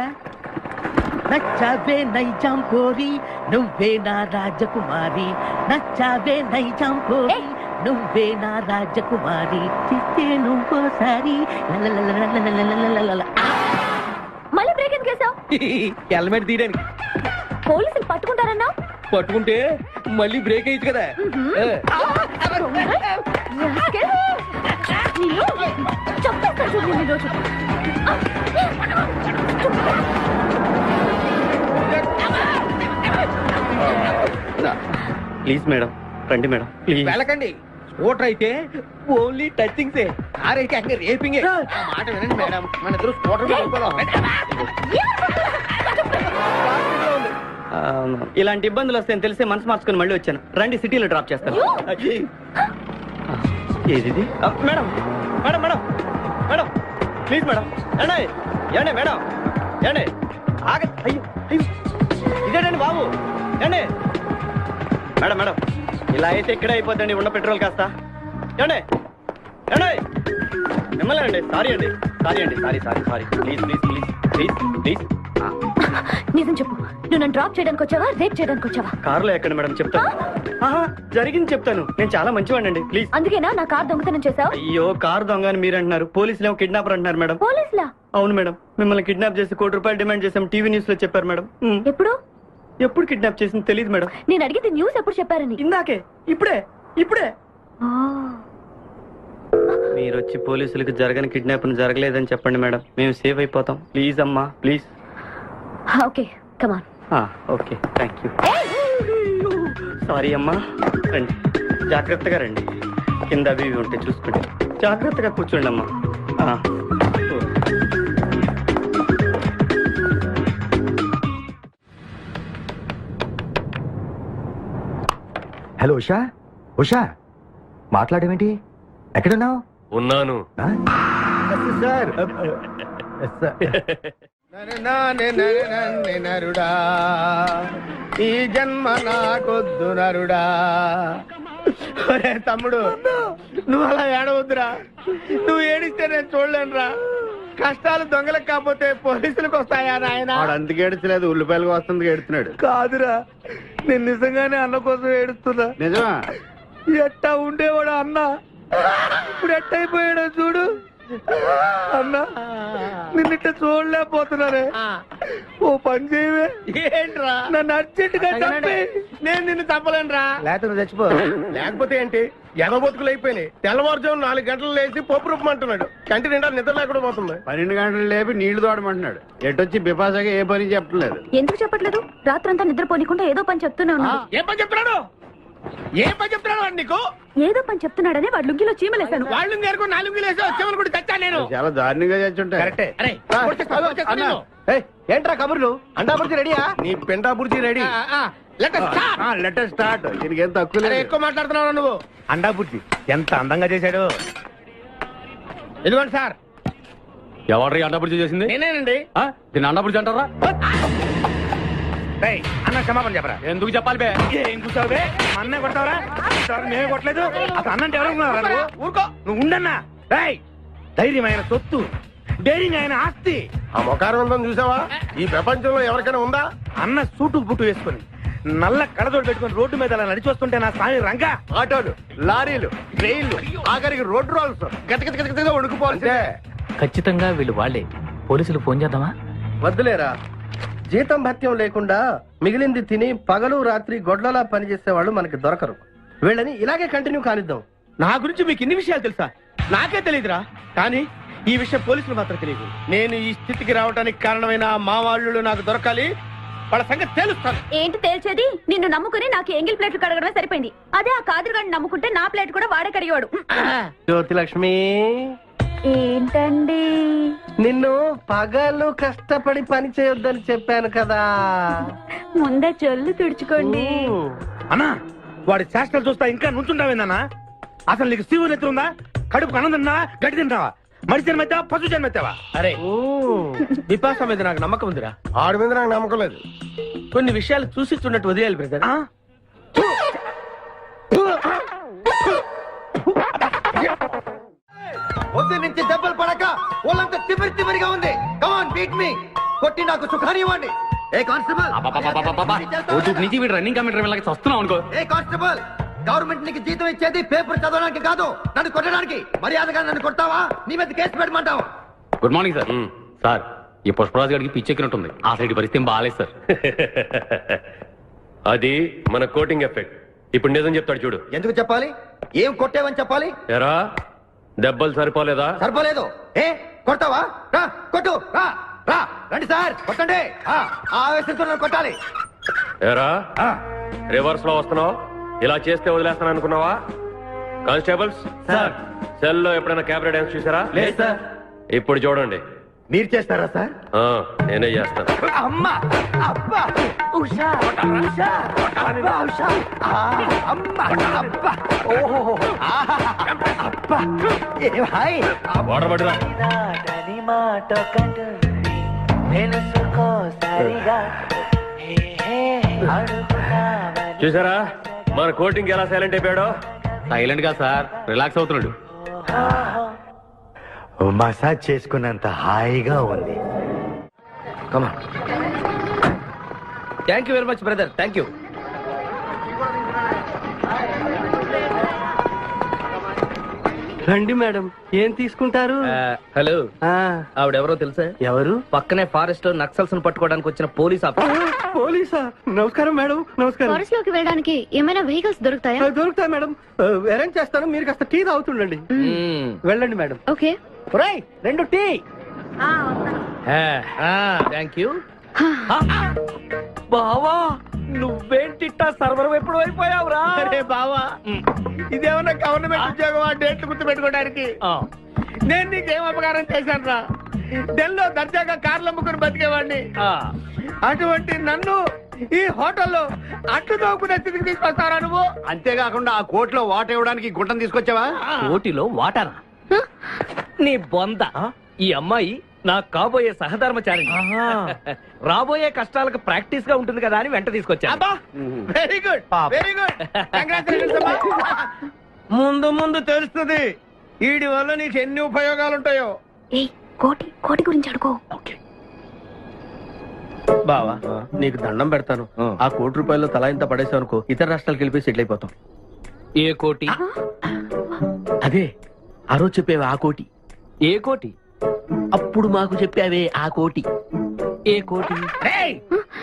నచ్చావే నైజాం కోరి నువ్వే నా రాజకుమారి. నచ్చావే నైజాం కోరి నువ్వే నా రాజకుమారి. చిస్తే నువ్వోసారి. మళ్ళీ బ్రేక్ ఎందుకు వేసావ్? హెల్మెట్ తీయడానికి. పోలీసులు పట్టుకుంటారన్నా? పట్టుకుంటే మళ్ళీ బ్రేక్ అయ్యింది కదా. ప్లీజ్ మేడం, రండి మేడం, ప్లీజ్. వెళ్ళకండి. స్కూటర్ అయితే ఓన్లీ టచింగ్ కార్ అయితే అక్కడ రేపింగ్. మాట వినండి మేడం, మన ఇద్దరు స్కూటర్ ఇలాంటి ఇబ్బందులు వస్తాయని తెలిసే మనసు మార్చుకుని మళ్ళీ వచ్చాను. రండి, సిటీలో డ్రాప్ చేస్తాను. ఏది madam? Madam madam madam please madam. ఏండి ఏండి మేడం, ఏండి ఆగ. అయ్యో అయ్యో, ఇదేనండి బాబు. ఏండి మేడం మేడం, ఇలా అయితే ఇక్కడే అయిపోద్దండి ఉన్న పెట్రోల్ కాస్త. ఏండి ఏండి మిమ్మల్ని అండి. సారీ అండి, సారీ అండి, sorry sorry sorry. Please please please please please. నిజం చెప్పు, నువ్వు నన్ను డ్రాప్ చేయడానికి వచ్చావా, రేప్ చేయడానికి వచ్చావా? కారులో ఎక్కండి మేడం, చెప్తాను. జరిగింది చెప్తాను. నేను చాలా మంచివాడినండి, ప్లీజ్. అందుకేనా నా కార్ దొంగతనం చేసావు? అయ్యో, కారు దొంగ అని మీరు అంటున్నారు, పోలీసులు ఏమో కిడ్నాపర్ అంటున్నారు మేడం. పోలీసులా? అవును మేడం, మిమ్మల్ని కిడ్నాప్ చేసి ₹1 డిమాండ్ చేసాం, టీవీ న్యూస్ లో చెప్పారు మేడం. ఎప్పుడు? ఎప్పుడు కిడ్నాప్ చేసింది తెలియదు మేడం. నేను అడిగితే న్యూస్ ఎప్పుడు చెప్పారని. ఇందాకే, ఇప్పుడే ఇప్పుడే. మీరు వచ్చి పోలీసులకు జరగని కిడ్నాప్ జరగలేదని చెప్పండి మేడం, మేము సేవ్ అయిపోతాం. ప్లీజ్ అమ్మా, please. Okay, come on. Okay, thank you. Sorry అమ్మా. రండి, జాగ్రత్తగా రండి. కింద అవి ఇవి ఉంటే చూసుకోండి. జాగ్రత్తగా కూర్చోండి అమ్మా. హలో ఉషా, ఉషా మాట్లాడేమేంటి? ఎక్కడున్నావు? ఉన్నాను సార్. నరుడా, ఈ జన్మ నాకొద్దు నరుడా. తమ్ముడు, నువ్వు అలా ఏడవద్దురా. నువ్వు ఏడిస్తే నేను చూడలేనురా. కష్టాలు దొంగలకు కాకపోతే పోలీసులకు వస్తాయా నాయన? అందుకే ఏడుచలేదు, ఉల్లిపాయలకు వస్తుంది ఏడుతున్నాడు. కాదురా, నేను నిజంగానే అన్న కోసం ఏడుస్తున్నా. నిజమా? ఎట్టా ఉండేవాడు అన్న, ఇప్పుడు ఎట్టయిపోయాడో చూడు. అన్నా, నిన్నిట్ట చూడలేకపోతున్నారే. ఓ పని చేయవే. ఏంట్రా? నన్ను అర్జెంటుగా చంపి. నేను నిన్ను చంపలేనురా. లేకపోతే నువ్వు చచ్చిపో. లేకపోతే ఏంటి, ఎగబొతుకులు అయిపోయినాయి. తెల్లవారుజాము 4 గంటలు లేచి పప్పు రూపమంటున్నాడు. కంటి నిండా నిద్ర లేకుండా పోతుంది. 12 గంటలు లేపి నీళ్లు తోడమంటున్నాడు. ఎటొచ్చి బిపాసగా ఏ పని చెప్పట్లేదు. ఎందుకు చెప్పట్లేదు? రాత్రంతా నిద్రపోనికుండా ఏదో పని చెప్తూనే ఉన్నాడు. ఏం పని చెప్తున్నాడు? ఏం పని చెప్తున్నాడు వాడు నీకు? ఏదో పని చెప్తున్నాడని వాడు లుంగిలో చీమలేశాను. వాళ్ళు నేర్చుకుని 4 లుంగిలు వేసి చీమలు కూడా చచ్చా నేను. చాలా దారుణంగా చచ్చుంటాయి. కరెక్టే. ఏంట్రా కబుర్లు? అండా బుర్జీ రెడీయా? నీ పెండా బుర్జీ రెడీ. Letter start. దీనికి ఏం తక్కువ లేదు. ఎక్కువ మాట్లాడుతున్నావు నువ్వు. అండా బుర్జీ ఎంత అందంగా చేశాడు. ఇదిగోండి సార్. ఎవరు అండాపుడి చేసింది? నేనేనండి. దీన్ని అండాపుడి అంటారా? అన్న క్షమాపణ చెప్పరా. ఎందుకు చెప్పాలి బే? ఏం కూర్చోవు బే? అన్నే కొడతావరా? మేమే కొట్టలేదు. అసలు అన్నంటే ఎవరు? ఊరుకో, నువ్వు ఉండన్నా. ధైర్యమైన సొత్తు, డైరింగ్ ఆయన ఆస్తి. ఆ మొకారం ఉందని చూసావా? ఈ ప్రపంచంలో ఎవరికైనా ఉందా? అన్న సూటు బుట్టు వేసుకుని నల్ల కడదోడు పెట్టుకుని రోడ్డు మీద అలా నడిచి వస్తుంటే నా స్వామి రంగా. ఆటోలు, లారీలు, ట్రైన్లు, ఆఖరికి రోడ్డు రోల్స్ గతగతగతగా వణుకుపోవాలంటే ఖచ్చితంగా వీళ్ళు వాళ్ళే. పోలీసులు ఫోన్ చేద్దామా? వద్దులేరా. జీతం భత్యం లేకుండా మిగిలింది తిని పగలు రాత్రి గొడ్లలా పనిచేసే వాళ్ళు మనకి దొరకరు. వీళ్ళని ఇలాగే కంటిన్యూ కానిద్దాం. నా గురించి మీకు ఇన్ని విషయాలు తెలుసా? నాకే తెలియదురా. కానీ ఈ విషయం పోలీసులు మాత్రం తెలియదు. నేను ఈ స్థితికి రావడానికి కారణమైన మా వాళ్ళు నాకు దొరకాలి. వాళ్ళ సంగతి తెలుస్తాను. ఏంటి తేల్చేది? నిన్ను నమ్ముకుని నాకు ఎంగిల్ ప్లేట్లు కడగడమే సరిపోయింది. అదే ఆ కాదురుగాడిని నమ్ముకుంటే నా ప్లేట్ కూడా వాడే కడిగేవాడు. జ్యోతి లక్ష్మి, ఏంటండి? నిన్ను పగలు కష్టపడి పని చేయొద్దని చెప్పాను కదా. ముందే చెల్లు తుడుచుకోండి. అన్నా, వాడి చేష్టలు చూస్తా ఇంకా నుంచుంటావేందన్నా? అసలు నీకు శివు నెత్తి ఉందా? కడుపు అన్నం తిన్నావా, గడ్డి తింటావా? మడి జన్మెత్తావా, పశు జన్మెత్తావా? అరే, విపాస మీద నాకు నమ్మకం ఉందిరా. ఆడి మీద నాకు నమ్మకం లేదు. కొన్ని విషయాలు చూసి చూడట్టు వదిలేయాలి బ్రదర్. పొద్దు నుంచి దెబ్బలు పడక వాళ్ళంతా తిమిరిగా ఉంది. కమాన్ బీట్ మీ, కొట్టి నాకు సుఖాన్ని ఇవ్వండి. ఏ కానిస్టేబుల్, నుంచి వీడు రన్నింగ్ కమిటర్ వెళ్ళక వస్తున్నావు అనుకో. ఏ కానిస్టేబుల్, గవర్నమెంట్ నీకు జీతం ఇచ్చేది పేపర్ చదవడానికి కాదు, నన్ను కొట్టడానికి. మర్యాదగా నన్ను కొడతావా, నీ మీద కేసు పెట్టమంటావు. Good morning sir. సార్, ఈ పుష్పరాజు గారికి పిచ్చెక్కినట్టుంది. ఆ సైడ్ పరిస్థితి బాగాలేదు సార్. అది మన కోటింగ్ ఎఫెక్ట్. ఇప్పుడు నిజం చెప్తాడు చూడు. ఎందుకు చెప్పాలి? ఏం కొట్టేవని చెప్పాలి? ఎరా దెబ్బలు సరిపోలేదా? సరిపోలేదు. ఏ కొడతావా? రా కొట్టు. రా రా రండి సార్, కొట్టండి. ఆవేశంతో నన్ను కొట్టాలి. ఎరా రివర్స్ లో వస్తున్నావు? ఇలా చేస్తే వదిలేస్తాను అనుకున్నావా? కానిస్టేబుల్స్ సార్, సెల్ లో ఎప్పుడైనా క్యాబరే డాన్స్ చూసారా? లేదు సార్. ఇప్పుడు చూడండి. మీరు చేస్తారా సార్? నేనే చేస్తాను. అమ్మా అబ్బా ఉషా ఉషా అబ్బా ఉషా అమ్మా అబ్బా ఓహో అబ్బా ఏ భాయ్ వాటర్ పట్టురా. చూసారా మన కోటింగ్ ఎలా సైలెంట్ అయిపోయాడో? సైలెంట్ గా సార్, రిలాక్స్ అవుతున్నాడు. మసాజ్ చేసుకున్నంత హాయిగా ఉంది. Thank you very much brother, thank you. రండి మేడం, ఏం తీసుకుంటారు? హలో, ఆవిడెవరో తెలుసా? ఎవరు? పక్కనే ఫారెస్ట్ లో నక్సల్స్ పట్టుకోవడానికి వచ్చిన పోలీస్ ఆఫీసర్. పోలీసా? నమస్కారం మేడం. నమస్కారం. ఫారెస్ట్ లోకి వెళ్ళడానికి ఏమైనా వెహికల్స్ దొరుకుతాయా? దొరుకుతాయి మేడం, అరేంజ్ చేస్తాను. మీరు కాస్త టీ తాగుతుండండి. వెళ్ళండి madam. Okay. 2 tea. Thank you. బావా నువ్వేంటిట్టా సర్వర్ ఎప్పుడు అయిపోయావురా? అరే బావా, ఇదేమన్నా గవర్నమెంట్ ఉద్యోగం? డేట్లు గుర్తు పెట్టుకోవడానికి నేను నీకేం అపకారం చేశాను రా? ఢిల్లీలో దర్జాగా కార్లు అమ్ముకుని బతికేవాడిని. అటువంటి నన్ను ఈ హోటల్లో అట్లు తోకునే స్థితికి తీసుకొస్తారా నువ్వు? అంతేకాకుండా ఆ కోర్టులో వాటర్ ఇవ్వడానికి గుంటను తీసుకొచ్చావా? కోటిలో వాటారా? నీ బొంద. ఈ అమ్మాయి నా కాబోయే సహధర్మచారి. రాబోయే కష్టాలకు ప్రాక్టీస్ గా ఉంటుంది కదా అని వెంట తీసుకొచ్చా. Very good, very good. ముందు ముందు తెలుస్తుంది వీడి వల్ల నీకు ఎన్ని ఉపయోగాలు ఉంటాయో. కోటి గురించి అడుకో. బావా నీకు దండం పెడతాను. ఆ ₹1 తలా ఇంత పడేసావు అనుకో, ఇతర రాష్ట్రాలకు వెళ్ళిపోయి సెటిల్ అయిపోతాం. ఏ కోటి? అదే ఆ రోజు చెప్పేవే ఆ కోటి. ఏ కోటి? అప్పుడు మాకు చెప్పావే ఆ కోటి. ఏ కోటి?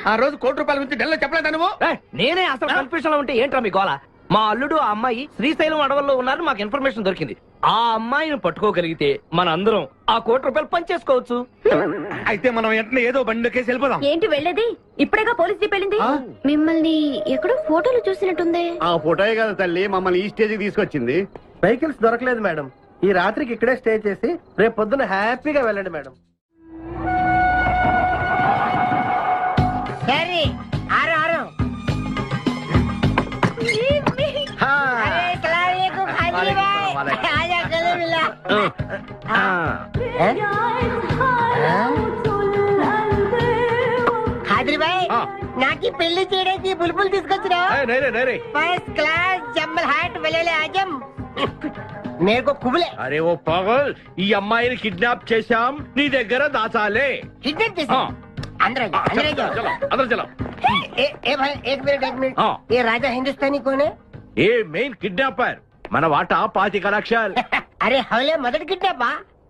ఆ రోజు ₹1 గురించి ఢిల్లీలో చెప్పలేదా నువ్వు? నేనే అసలు కన్ఫ్యూజన్ లో ఉంటే ఏంట్రా మీ గోల? మా అల్లుడు ఆ అమ్మాయి శ్రీశైలం అడవుల్లో ఉన్నారు, మాకు ఇన్ఫర్మేషన్ దొరికింది. ఆ అమ్మాయిని పట్టుకోగలిగితే మన అందరం ఆ ₹1 పంచేసుకోవచ్చు. అయితే మనం వెంటనే ఏదో బండికేసి వెళ్ళిపోదాం. ఏంటి వెళ్ళేది? ఇప్పుడేగా పోలీస్ జీప్ వెళ్ళింది. మిమ్మల్ని ఎక్కడో ఫోటోలు చూసినట్టుంది. ఆ ఫోటోయే కదా తల్లి మమ్మల్ని ఈ స్టేజ్కి తీసుకొచ్చింది. వెహికల్స్ దొరకలేదు మేడం. ఈ రాత్రికి ఇక్కడే స్టే చేసి రేపు పొద్దున హ్యాపీగా వెళ్ళండి మేడం. నాకు పెళ్లి చేయడానికి బుల్బుల్ తీసుకొచ్చినా? ఫస్ట్ క్లాస్ జంబల్ హాట్ వెళ్ళలే ఆజం मेरे को कुबले. अरे वो पागल, ఈ అమ్మాయిని కిడ్నాప్ చేశాం, నీ దగ్గర దాచాలే. किडनैप చేసా? अंदर आ जाओ. अंदर चलो. ए भाई एक मिनट. ये राजा हिंदुस्तानी कौन है? ఏ మెయిన్ కిడ్నాపర్, మన వాటా 25 లక్షలు. अरे हवले मदद किडनैप.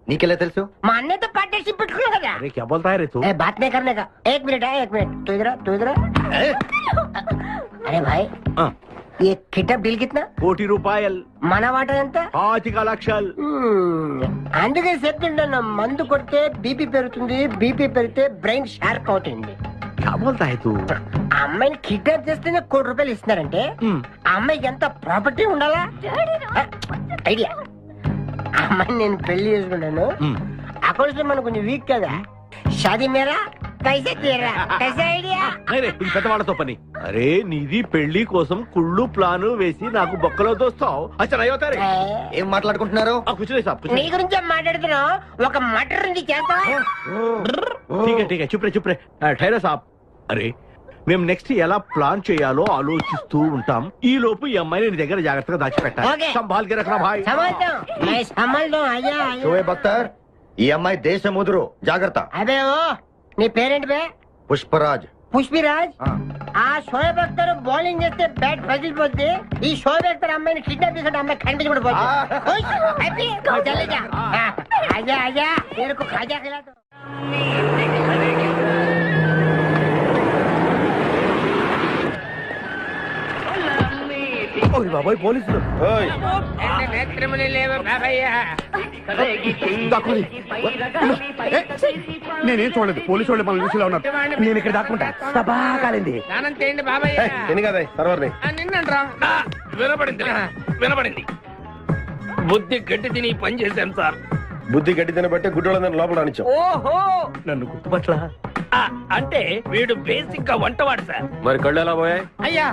నీకెలా తెలుసు? మా అన్నతో పార్ట్నర్షిప్ పెట్టుకున్నా కదా. अरे क्या बोलता है रे तू? बात नहीं करने का. एक मिनट तू इधर. अरे भाई ये किडनैप डील कितना? ₹1 మన వాటా ఎంత? 25 లక్షలు. అందుకే చెప్తుంటాను, మందు కొడితే బీపీ పెరుగుతుంది, బీపీ పెరిగితే బ్రెయిన్ షార్ప్ అవుతుంది. क्या बोलता है तू? అమ్మాయిని కిడ్నాప్ చేస్తేనే ₹1 ఇస్తున్నారంటే ఆ అమ్మాయికి ఎంత ప్రాపర్టీ ఉండాలా? ఐడియా. అమ్మాయిని నేను పెళ్లి చేసుకున్నాను, అకౌంట్స్ మనం కొంచెం వీక్ కదా. షాదీ మేరా కైసే తీరా కైసే ఐడియా? ఇది పెద్దవాళ్ళతో పని. అరే నీది పెళ్లి కోసం కుళ్ళు ప్లాను వేసి నాకు బొక్కలో దోస్తావు. అచ్చా ఏం మాట్లాడుకుంటున్నారు? నీ గురించే మాట్లాడుతున్నావు. ఒక మటర్ నుంచి చేస్తావా? ఠీకే చుప్రే ఠైరా సాబ్. అరే మేము నెక్స్ట్ ఎలా ప్లాన్ చేయాలో ఆలోచిస్తూ ఉంటాం. ఈ లోపు ఈ అమ్మాయిని నీ దగ్గర జాగ్రత్తగా దాచిపెట్టాలి. సంభాల్కి రఖనా భాయ్. షోయబ్ అఖ్తర్, ఈ అమ్మాయి దేశ ముదురు, జాగ్రత్త. అదే నీ పేరేంటి బే? పుష్పరాజ్. పుష్పిరాజ్. ఆ షోయబ్ అఖ్తర్ బౌలింగ్ చేస్తే బ్యాట్ పగిలిపోద్ది. ఈ షోయబ్ అఖ్తర్ అమ్మాయిని కిడ్నాప్ చేసే అమ్మాయి కనిపించి కూడా పోతుంది. ఆజా तेरे खाजा खिला दो. బాబోయ్ పోలీసులు నేనేం చూడలేదు పోలీసు వాళ్ళు మన చూసిలా ఉన్నారు నేను ఇక్కడ దాక్కుంటా సభా కాలింది వినపడింది బుద్ధి గట్టి తిని పని చేశాను సార్. బుద్ధి గడ్డి తినబట్టే గుడ్డోళ్ళందరూ లోపల అనిచ్చాం. ఓహో నన్ను గుర్తుపట్ల అంటే వీడు బేసిక్ గా వంటవాడు సార్. మరి కళ్ళు ఎలా పోయాయి? అయ్యా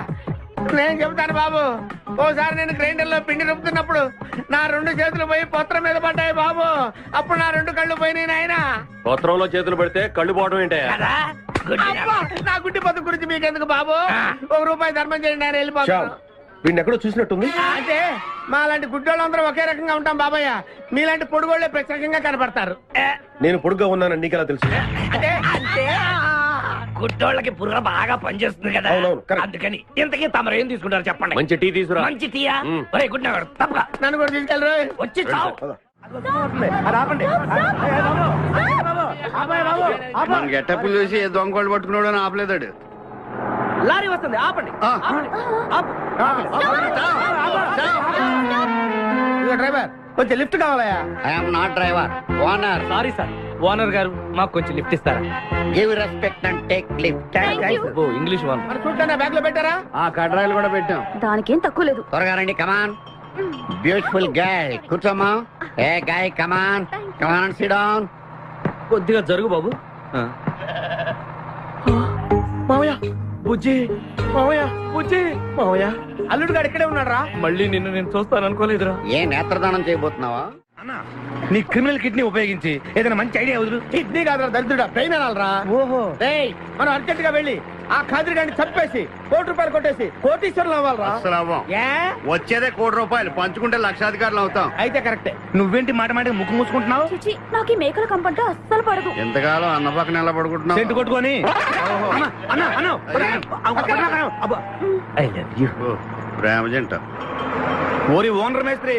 నేను చెబుతాను బాబు. ఓసారి నేను గ్రైండర్ లో పిండి రుబ్బుతున్నప్పుడు నా 2 చేతులు పోయి పత్రం మీద పడ్డాయి బాబు. అప్పుడు నా 2 కళ్ళు పోయినాయి నాయన. పత్రంలో చేతులు పెడితే కళ్ళు పోవడం ఏంటే? నా గుడ్డి పత్రం గురించి మీకెందుకు బాబు? ₹1 ధర్మం చేయండి ఆయన వెళ్ళిపోతాను. వీడిని ఎక్కడో చూసినట్టుంది. అంటే మా లాంటి గుడ్డోళ్ళందరూ ఒకే రకంగా ఉంటాం బాబయ్య. మీలాంటి పొడుగోళ్లే ప్రత్యేకంగా కనపడతారు. నేను పొడుగ్గా ఉన్నానని నీకెలా తెలుసు? అంటే గుడ్డోళ్ళకి బుర్ర బాగా పనిచేస్తుంది కదా, అందుకని. ఇంతకీ తమరు ఏం తీసుకుంటారు చెప్పండి. మంచి టీ తీసుకురా. మంచి టీయా? ఒరే గుడ్ తప్పగా నన్ను కూడా తీసుకెళ్ళరు. వచ్చి చావు. మన గెట్టప్పులు చూసి ఏ దొంగోళ్ళు పట్టుకున్నాడు అని ఆపలేదాడు. లారీ వస్తుంది, ఆపండి. డ్రైవర్ కొంచెం లిఫ్ట్ కావాలయా? I'm not driver, owner. Sorry sir, owner గారు మాకు కొంచెం లిఫ్ట్ ఇస్తారా? Give respect and take lift. Oh English one. మరి చూడండి బ్యాగ్ లో పెట్టారా? కడ్రాయిలు కూడా పెట్టాం. దానికేం తక్కువ లేదు. త్వరగా రండి, కమాన్. బ్యూటిఫుల్ గాయ్, కూర్చోమ్మా. ఏ గాయ్, కమాన్ కమాన్, సిట్ డౌన్. కొద్దిగా జరుగు బాబు. మావయ్య బుజ్జి, మావయ్య బుజ్జి, మావయ్య అల్లుడు గారు ఇక్కడే ఉన్నాడు రా. మళ్ళీ నిన్ను నేను చూస్తాను అనుకోలేదురా. ఏ నేత్రదానం చేయబోతున్నావా? నీ క్రిమినల్ కిడ్నీ ఉపయోగించి ఏదైనా మంచి ఐడియా వదులు. కిడ్నీ కాదురా దరిద్రుడా, బ్రెయిన్ అనాలరా. ఓహో, మనం అర్జెంట్ గా వెళ్ళి ఆ ఖాద్రి గారిని చంపేసి ₹1 కొట్టేసి కోటీశ్వరులు అవ్వాలరా. అసలు అవ్వం. వచ్చేదే ₹1 పంచుకుంటే లక్షాధికారులు అవుతాం. అయితే కరెక్టే. నువ్వేంటి మాట మాట ముక్కు మూసుకుంటున్నావు? నాకు ఈ మేకల కంపంటే అస్సలు పడదు. ఎంతకాలం అన్న పక్కన ఎలా పడుకుంటున్నావు? సెంటు కొట్టుకొని ప్రేమ జంట. ఓరి ఓనర్ మేస్త్రి,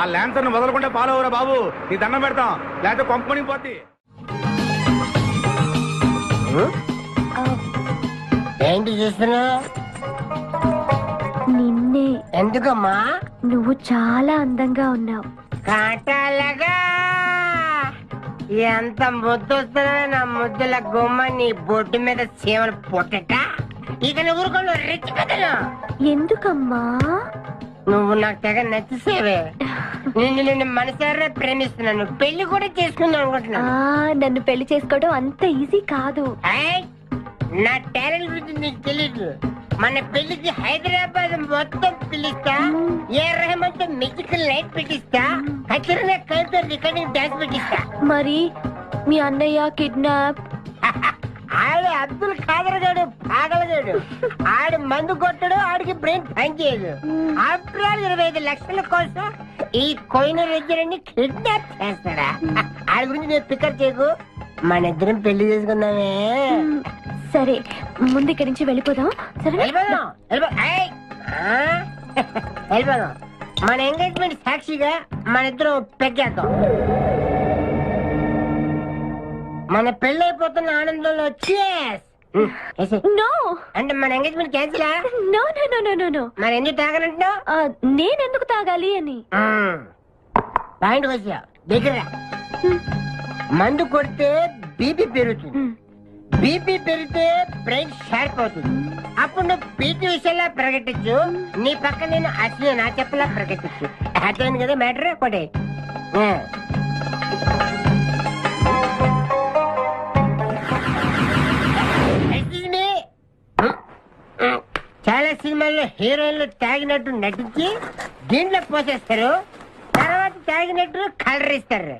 ఆ ల్యాన్సర్ ను వదలకుండా ఫాలో అవరా బాబు. నీ దండం పెడతాం, లేకపోతే కొంపని పోద్ది. ఏంటి చూస్తున్నా? నిన్నే. ఎందుకమ్మా? నువ్వు చాలా అందంగా ఉన్నావు. కాటాలగా ఎంత ముద్దు వస్తుందో నా ముద్దుల గుమ్మ నీ బొడ్డు మీద చీమలు పొట్టట. ఇక నువ్వు రెచ్చి పెద్దలు. ఎందుకమ్మా? నువ్వు నాకు తెగ నచ్చేసేవే. నిన్ను మనసారా ప్రేమిస్తున్నాను, పెళ్లి కూడా చేసుకుందాం అనుకుంటున్నాను. నన్ను పెళ్లి చేసుకోవడం అంత ఈజీ కాదు. నా టాలెంట్ గురించి నీకు తెలీదు. మన పెళ్లికి హైదరాబాద్ మొత్తం పిలుస్తా, ఏ రెహమాన్ తో మ్యూజికల్ నైట్ పెట్టిస్తా, ఖచ్చితంగా కలితో రికార్డింగ్ డాన్స్ పెట్టిస్తా. మరి మీ అన్నయ్య కిడ్నాప్? ఆడు అబ్దుల్ ఖాదర్ గాడు పాగలగాడు. ఆడు మందు కొట్టడు, ఆడికి బ్రెయిన్ పని చేయదు. ఆఫ్టర్ ఆల్ 25 లక్షల కోసం ఈ కోయిన రెజ్జరని కిడ్నాప్ చేస్తాడా? ఆడి గురించి నేను పికప్ చేయకు. మన ఇద్దరం పెళ్లి చేసుకుందామే. సరే, ముందు ఇక్కడి నుంచి వెళ్ళిపోదాం. సరే వెళ్ళిపోదాం. మన ఎంగేజ్మెంట్ సాక్షిగా మన ఇద్దరం పెగ్గేద్దాం. మన పెళ్లి అయిపోతున్న ఆనందంలో అంటే మన ఎంగేజ్మెంట్ క్యాన్సిల్. మరి ఎందుకు తాగనంటున్నావు? నేనెందుకు తాగాలి అని. పాయింట్ వచ్చా దగ్గర. మందు కొడితే బీపీ పెరుగుతుంది, బీపీ పెరిగితే బ్రెయిన్ షార్ప్ అవుతుంది. అప్పుడు నువ్వు పీటీ విషయంలో ప్రకటించు, నీ పక్క నేను అసలు నా చెప్పలా ప్రకటించు. అర్థమైంది కదా మ్యాటర్? ఒకటి చాలా సినిమాల్లో హీరోయిన్లు తాగినట్టు నటించి దీంట్లో పోసేస్తారు, తర్వాత తాగినట్టు కలర్ ఇస్తారు.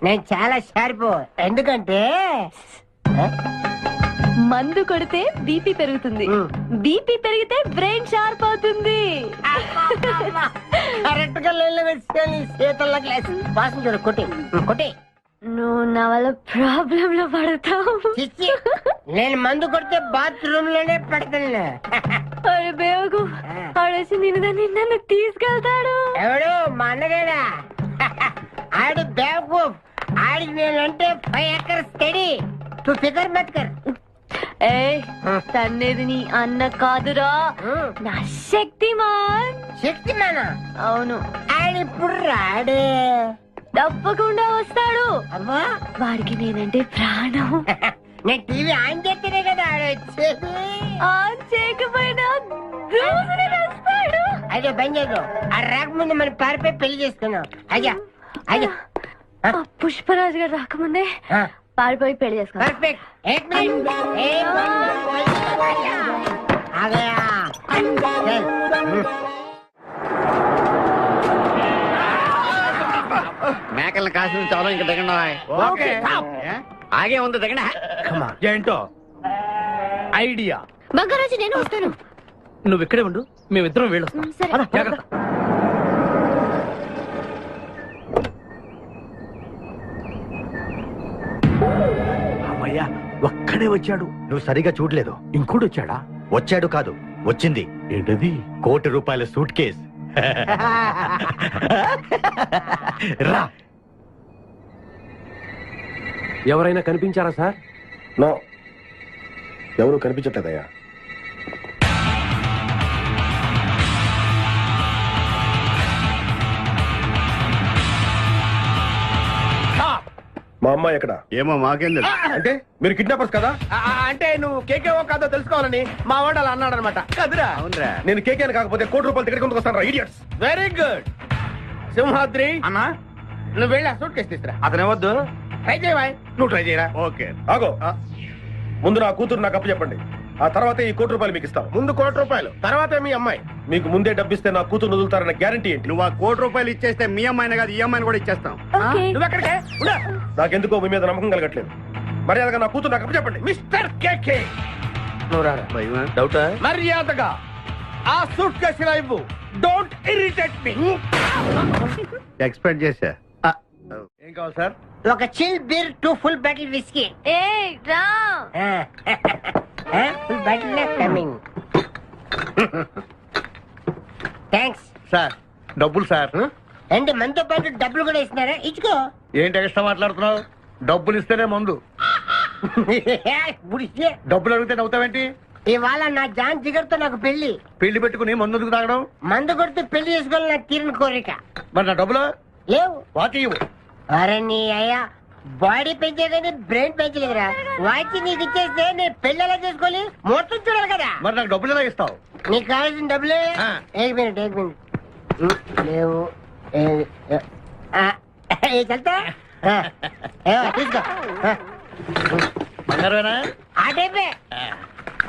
నేను చాలా షార్ప్. ఎందుకంటే మందు కొడితే బీపీ పెరుగుతుంది, బీపీ పెరిగితే బ్రెయిన్ షార్ప్ అవుతుంది. కరెక్ట్ గా చేతుల్లో గ్లాస్ వాసన చూడు. కొట్టి కొట్టి. నువ్వు నా వల్ల ప్రాబ్లం లో పడతావు. నేను మందు కొడితే బాత్రూమ్ లోనే పడతాను. ఆడేసి నిన్ను తీసుకెళ్తాడు. ఎవడు? మా అన్నగాడా? ఆడు బేవకూఫ్. ఆడికి నేనంటే 5 acres స్టడీ. తు ఫికర్ మత్ కర్. ఏ తన్నేది నీ అన్న కాదురా నా శక్తిమాన్. శక్తిమాన్? అవును. ఆడిప్పుడు రాడే. తప్పకుండా వస్తాడు. అమ్మా వాడికి నేనంటే ప్రాణం. నేను టీవీ ఆన్ చేస్తేనే కదా ఆడొచ్చేది. ఆన్ చేయకపోయినా దూసుని వస్తాడు. అదే బంద్ చేద్దాం. ఆ రాకముందు మనం పారిపోయి పెళ్లి చేసుకున్నాం. అయ్యా అయ్యా పుష్పరాజు గారు రాకముందే పారిపోయి పెళ్లి చేసుకున్నాం. పర్ఫెక్ట్. ఏక్ మినిట్. మేకల్ని కాసిన చాలా ఇంకా దిగండి. ఆగే ఉంది దిగండి. ఏంటో ఐడియా. బంగారాజు నేను వస్తాను. నువ్వు ఇక్కడే ఉండు, మేమిద్దరం వెళ్ళొస్తాం. జాగ్రత్త. అమ్మయ్యా, ఒక్కడే వచ్చాడు. నువ్వు సరిగా చూడలేదు. ఇంకోటి వచ్చాడా? వచ్చాడు కాదు, వచ్చింది. ఏంటది? ₹1,00,00,000 సూట్ కేస్. రా. ఎవరైనా కనిపించారా సార్? నో, ఎవరు కనిపించట్లేదయ్యా. మా అమ్మాయి ఎక్కడ? ఏమో మాకేం తెలుసు. అంటే మీరు కిడ్నాపర్స్ కదా? అంటే నువ్వు కేకేవో కాదో తెలుసుకోవాలని మా వాడు అలా అన్నాడు అనమాట. కదురా? అవునరా. నేను కేకే కాకపోతే ₹1,00,00,000 టికెట్ కొందుకు వస్తాను. ఇడియట్స్. Very good. సింహాద్రి అన్నా, నువ్వు వెళ్ళి ఆ సూట్ కేసు తీసుకురా. అతనేవద్దు. ట్రై చేయవా? నువ్వు ట్రై చేయరా. ఓకే. ఆగో, ముందు నా కూతురు నాకు అప్పు చెప్పండి. ఆ తర్వాత ఈ ₹1,00,00,000 మీకు ఇస్తాను. ముందు ₹1,00,00,000, తర్వాత మీ అమ్మాయి. మీకు ముందే డబ్బిస్తే నా కూతురు వదులుతారన్న గ్యారంటీ ఏంటి? నువ్వు ఆ ₹1,00,00,000 ఇచ్చేస్తే మీ అమ్మాయిని కాదు, ఈ అమ్మాయిని కూడా ఇచ్చేస్తాం. నువ్వు ఎక్కడికే? నాకెందుకో మీ మీద నమ్మకం కలగట్లేదు. మర్యాదగా నా కూతురు నాకు అప్పు చెప్పండి. మిస్టర్ కేకే, నువ్వు రారా. డౌటా? మర్యాదగా ఆ సూట్ కేసు ఇలా ఇవ్వు. Don't irritate me. ఎక్స్పెక్ట్ చేశా. ఏం కావాలి సార్? ఒక chill beer 2 full bottle whisky. ఏ రా. Full bottle coming. Thanks sir డబ్బులు సార్. అంటే మనతో పాటు డబ్బులు కూడా ఇస్తున్నారా? ఇచ్చుకో. ఏంటి ఎక్స్ట్రా మాట్లాడుతున్నావు? డబ్బులు ఇస్తేనే మందు. డబ్బులు అడిగితే నవ్వుతావేంటి? ఇవాళ నా జాన్ జిగర్తో నాకు పెళ్లి. పెళ్లి పెట్టుకుని మందు ఎందుకు తాగడం? మందు కొడితే పెళ్లి చేసుకోవాలి నాకు తీరిన కోరిక. మరి నా డబ్బులు లేవు. వాకి ఇవ్వు. అరే నీ అయ్యా, బాడీ పెంచే కానీ బ్రెయిన్ పెంచలేదురా. వాచి నీకు ఇచ్చేస్తే నేను పెళ్లి ఎలా చేసుకోవాలి? మొత్తం చూడాలి కదా. మరి నాకు డబ్బులు ఎలా ఇస్తావు? నీకు కావాల్సిన డబ్బులే. ఏక్ మినిట్ లేవు. చల్తా తీసుకో. బంగారమేనా? ఆ టైపే.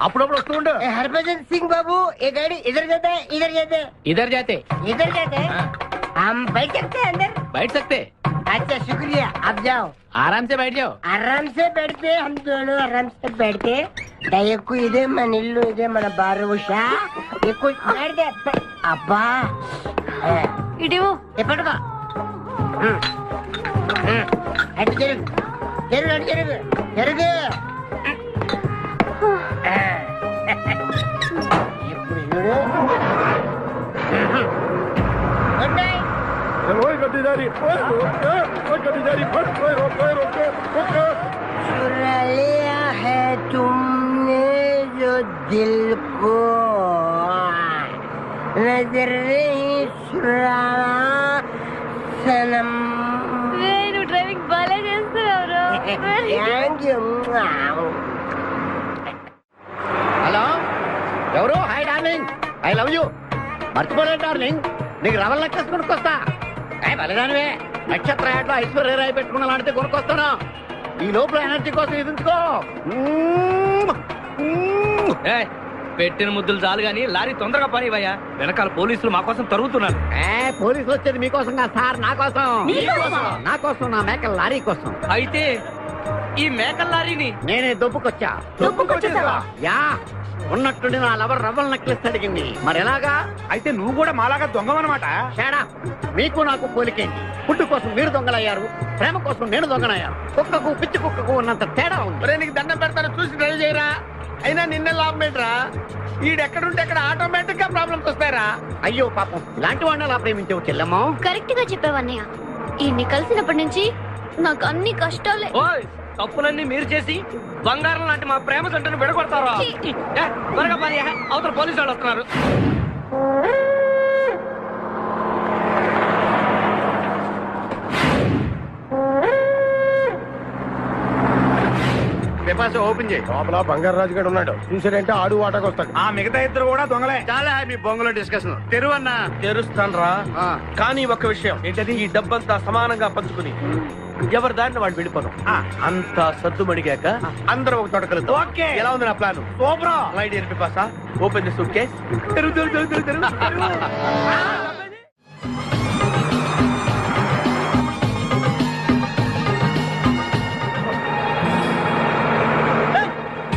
అప్పుడప్పుడు వస్తూ ఉండు. हरभजन सिंह बाबू, ये गाड़ी इधर जाता है, इधर जाते हैं, इधर जाते इधर जाते हैं। हम बैठ सकते हैं अंदर? बैठ सकते. अच्छा शुक्रिया, आप जाओ. आराम से बैठ जाओ. आराम से बैठते, हम दोनों आराम से बैठते. दयकु इधे मन इल्लू इधे मन बारुषा ये कुछ बैठ दे. अब्बा ఇడివో ఎప్పటికో అటు జరుగు జరుగు అటు జరుగు జరుగు. ఇప్పుడు చూడు. Good night. चुरा लिया है तुमने जो दिल को, नजर नहीं चुराना सनम. నువ్వు డ్రైవింగ్ బాగా చేస్తున్నావు. Thank you. హలో, ఎవరు? Hi darling, I love you. మర్చిపోలేదు డార్లింగ్, నీకు రవల్ నెక్లెస్ కొనుక్కొస్తా. బలిదానివే, నక్షత్ర యాడ్లో ఐశ్వర్యరాయ్ పెట్టుకున్న లాంటిది కొనుక్కొస్తాను. ఈ లోపల ఎనర్జీ కోసం ఎదుర్కో. పెట్టిన ముద్దులు చాలు గాని లారీ తొందరగా పని ఇవ్వయ్యా. వెనకాల పోలీసులు మా కోసం తరుగుతున్నారు. పోలీసులు వచ్చేది మీకోసం కాదు సార్, నా కోసం. నా కోసం, నా మేకల లారీ కోసం. అయితే ఈ మేకల లారీని నేనే దొప్పుకొచ్చా. యా, ఉన్నట్టుండి నా లవర్ రవ్వల్ నెక్లెస్ అడిగింది. మరి ఎలాగా? అయితే నువ్వు కూడా మాలాగా దొంగవన్నమాట. తేడా మీకు నాకు పోలికేంటి? ఫుడ్ కోసం మీరు దొంగలయ్యారు, ప్రేమ కోసం నేను దొంగనయ్యాను. కుక్కకు పిచ్చి కుక్కకు ఉన్నంత తేడా ఉంది. నీకు దండం పెడతాను, చూసి డ్రైవ్ చేయరా. అయినా నిన్న లాభం ఏంట్రా? ఈడెక్కడుంటే అక్కడ ఆటోమేటిక్ గా ప్రాబ్లమ్స్ వస్తాయరా. అయ్యో పాపం, ఇలాంటి వాడిని అలా ప్రేమించావు చెల్లెమ్మా. కరెక్ట్ గా చెప్పావన్నయ్య. ఈయన్ని కలిసినప్పటి నుంచి నాకు అన్ని కష్టాలే. తప్పులన్నీ మీరు చేసి బంగారం లాంటి మా ప్రేమ జంటను విడగొడతారా? త్వరగా పని, అవతల పోలీసు వాళ్ళు వస్తున్నారు. ఓపెన్ చేయి. లోపల బంగారు రాజు గారు ఉన్నాడు. చూసాడంటే ఆడు వాటకు వస్తాడు. ఆ మిగతా ఇద్దరు కూడా దొంగలే. చాలా మీ బొంగులో డిస్కషన్ తెరువన్నా. తెరుస్తాను రా, కానీ ఒక విషయం ఏంటది, ఈ డబ్బంతా సమానంగా పంచుకుని ఎవరి దారిని వాడు వెళ్ళిపోతాం. అంతా సద్దుమడిగాక అందరూ ఒక తోట కలుద్దాం. ఓకే. ఎలా ఉంది నా ప్లాన్? సూపర్. లైట్ ఎరిపి పాసా, open the suitcase.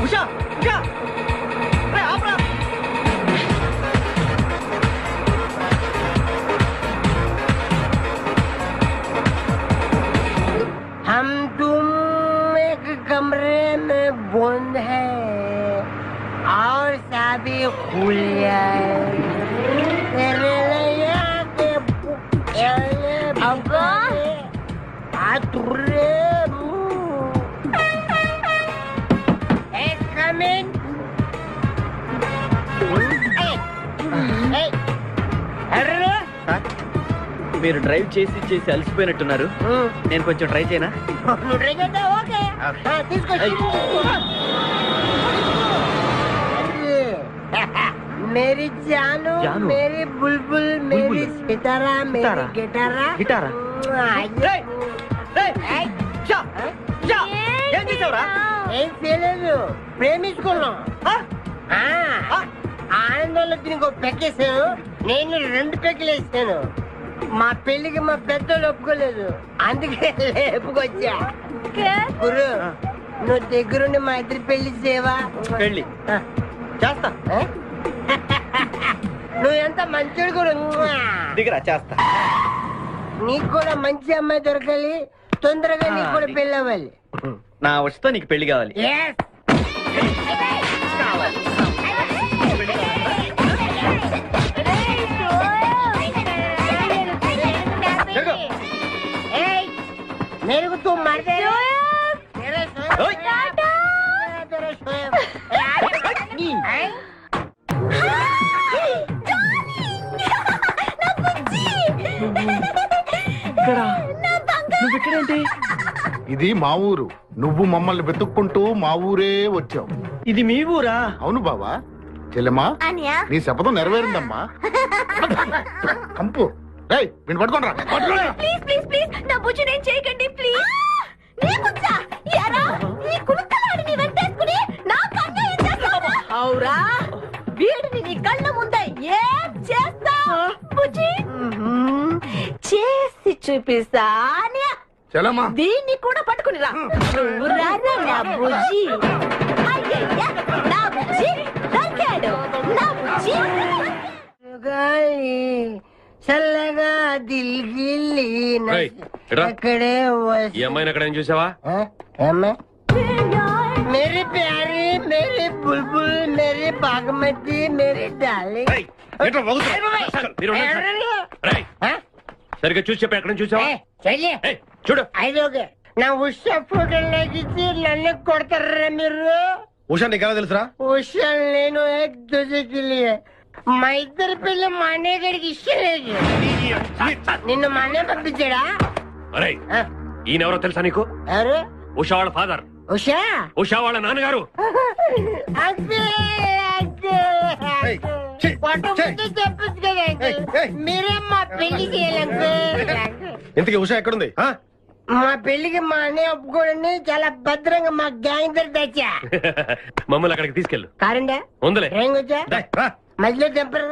Usha, Usha, రే ఆపరా. हम तुम एक कमरे में बंद है और सभी खुल जाए तेरे लिए के अब्बा आतुरे एक कमिंग अरे మీరు డ్రైవ్ చేసి చేసి అలసిపోయినట్టున్నారు. నేను కొంచెం ట్రై చేయనా? ఓకే తీసుకో. मेरी जानू, मेरी बुलबुल, मेरी सितारा, मेरी गिटारा. ఏం చేసావురా? ఏం చేయలేదు, ప్రేమించుకున్నాం. ఆనందంలో దీనికి ఒక పెక్కేసాను, నేను 2 పెక్కలు వేసాను. మా పెళ్లికి మా పెద్దలు ఒప్పుకోలేదు, అందుకే లేపుకొచ్చా. గురు, నువ్వు దగ్గరుండి మా ఇద్దరు పెళ్లి చేయవా? పెళ్లి చేస్తా. నువ్వు ఎంత మంచిడు గురు. దిగరా, చేస్తా. నీకు కూడా మంచి అమ్మాయి దొరకాలి, తొందరగా నీకు కూడా పెళ్లి అవ్వాలి. నా వస్తే నీకు పెళ్లి కావాలి. मेरे को तुम मार दे ఇది మా ఊరు. నువ్వు మమ్మల్ని వెతుక్కుంటూ మా ఊరే వచ్చావు. ఇది మీ ఊరా? అవును బావా. చెల్లెమ్మా, నీ శపథం నెరవేరిందమ్మా. కంపు పట్టుకోండి. ప్లీజ్ ప్లీజ్ ప్లీజ్ నా బుజ్జి నేను చేయకండి ప్లీజ్. నీ బుజ్జా యారా ఈ కులుకలాడిని వెంటేసుకుని నా కన్ను చేస్తావా? అవురా, వీడిని నీ కళ్ళ ముందే ఏం చేస్తా బుజ్జి? చేసి చూపిస్తానే. చెల్లెమ్మా, దీన్ని కూడా పట్టుకుని రా. నువ్వు రారా నా బుజ్జి. అయ్యయ్య, నా బుజ్జి దొరికాడు. నా బుజ్జి చల్లగా దిల్గిల్లి అక్కడే ఈ అమ్మాయిని అక్కడ ఏం చూసావా? मेरी प्यारी, मेरी बुलबुल, मेरी बागमती, मेरी डार्लिंग. సరిగ్గా చూసి చెప్పి ఎక్కడ చూసావా? చూడు, ఐదోగే నా ఉషా ఫోటోలోకి నన్ను కొడతారా మీరు? ఉషా నీకు ఎలా తెలుసురా? ఉషా నేను ఏక్ దూజేకి లియే. మా ఇద్దరి పిల్ల మా అన్నయ్య గడికి ఇష్టం లేదు. నిన్ను మా అన్నయ్య పంపించాడా? అరే ఈయనెవరో తెలుసా నీకు? ఎవరు? ఉషా వాళ్ళ ఫాదర్. ఉషా? ఉషా వాళ్ళ నాన్నగారు. చెప్పచ్చు కదా, మీరే మా పెళ్లి చేయాలంటే. ఇంతకీ ఉషా ఎక్కడుంది? మా పెళ్లికి మా అన్నయ్య ఒప్పుకోండి, చాలా భద్రంగా మా గ్యాంగ్ దగ్గర తెచ్చా. మమ్మల్ని అక్కడికి తీసుకెళ్ళు. కారండా ఉందలే మధ్యలో తెంపరు.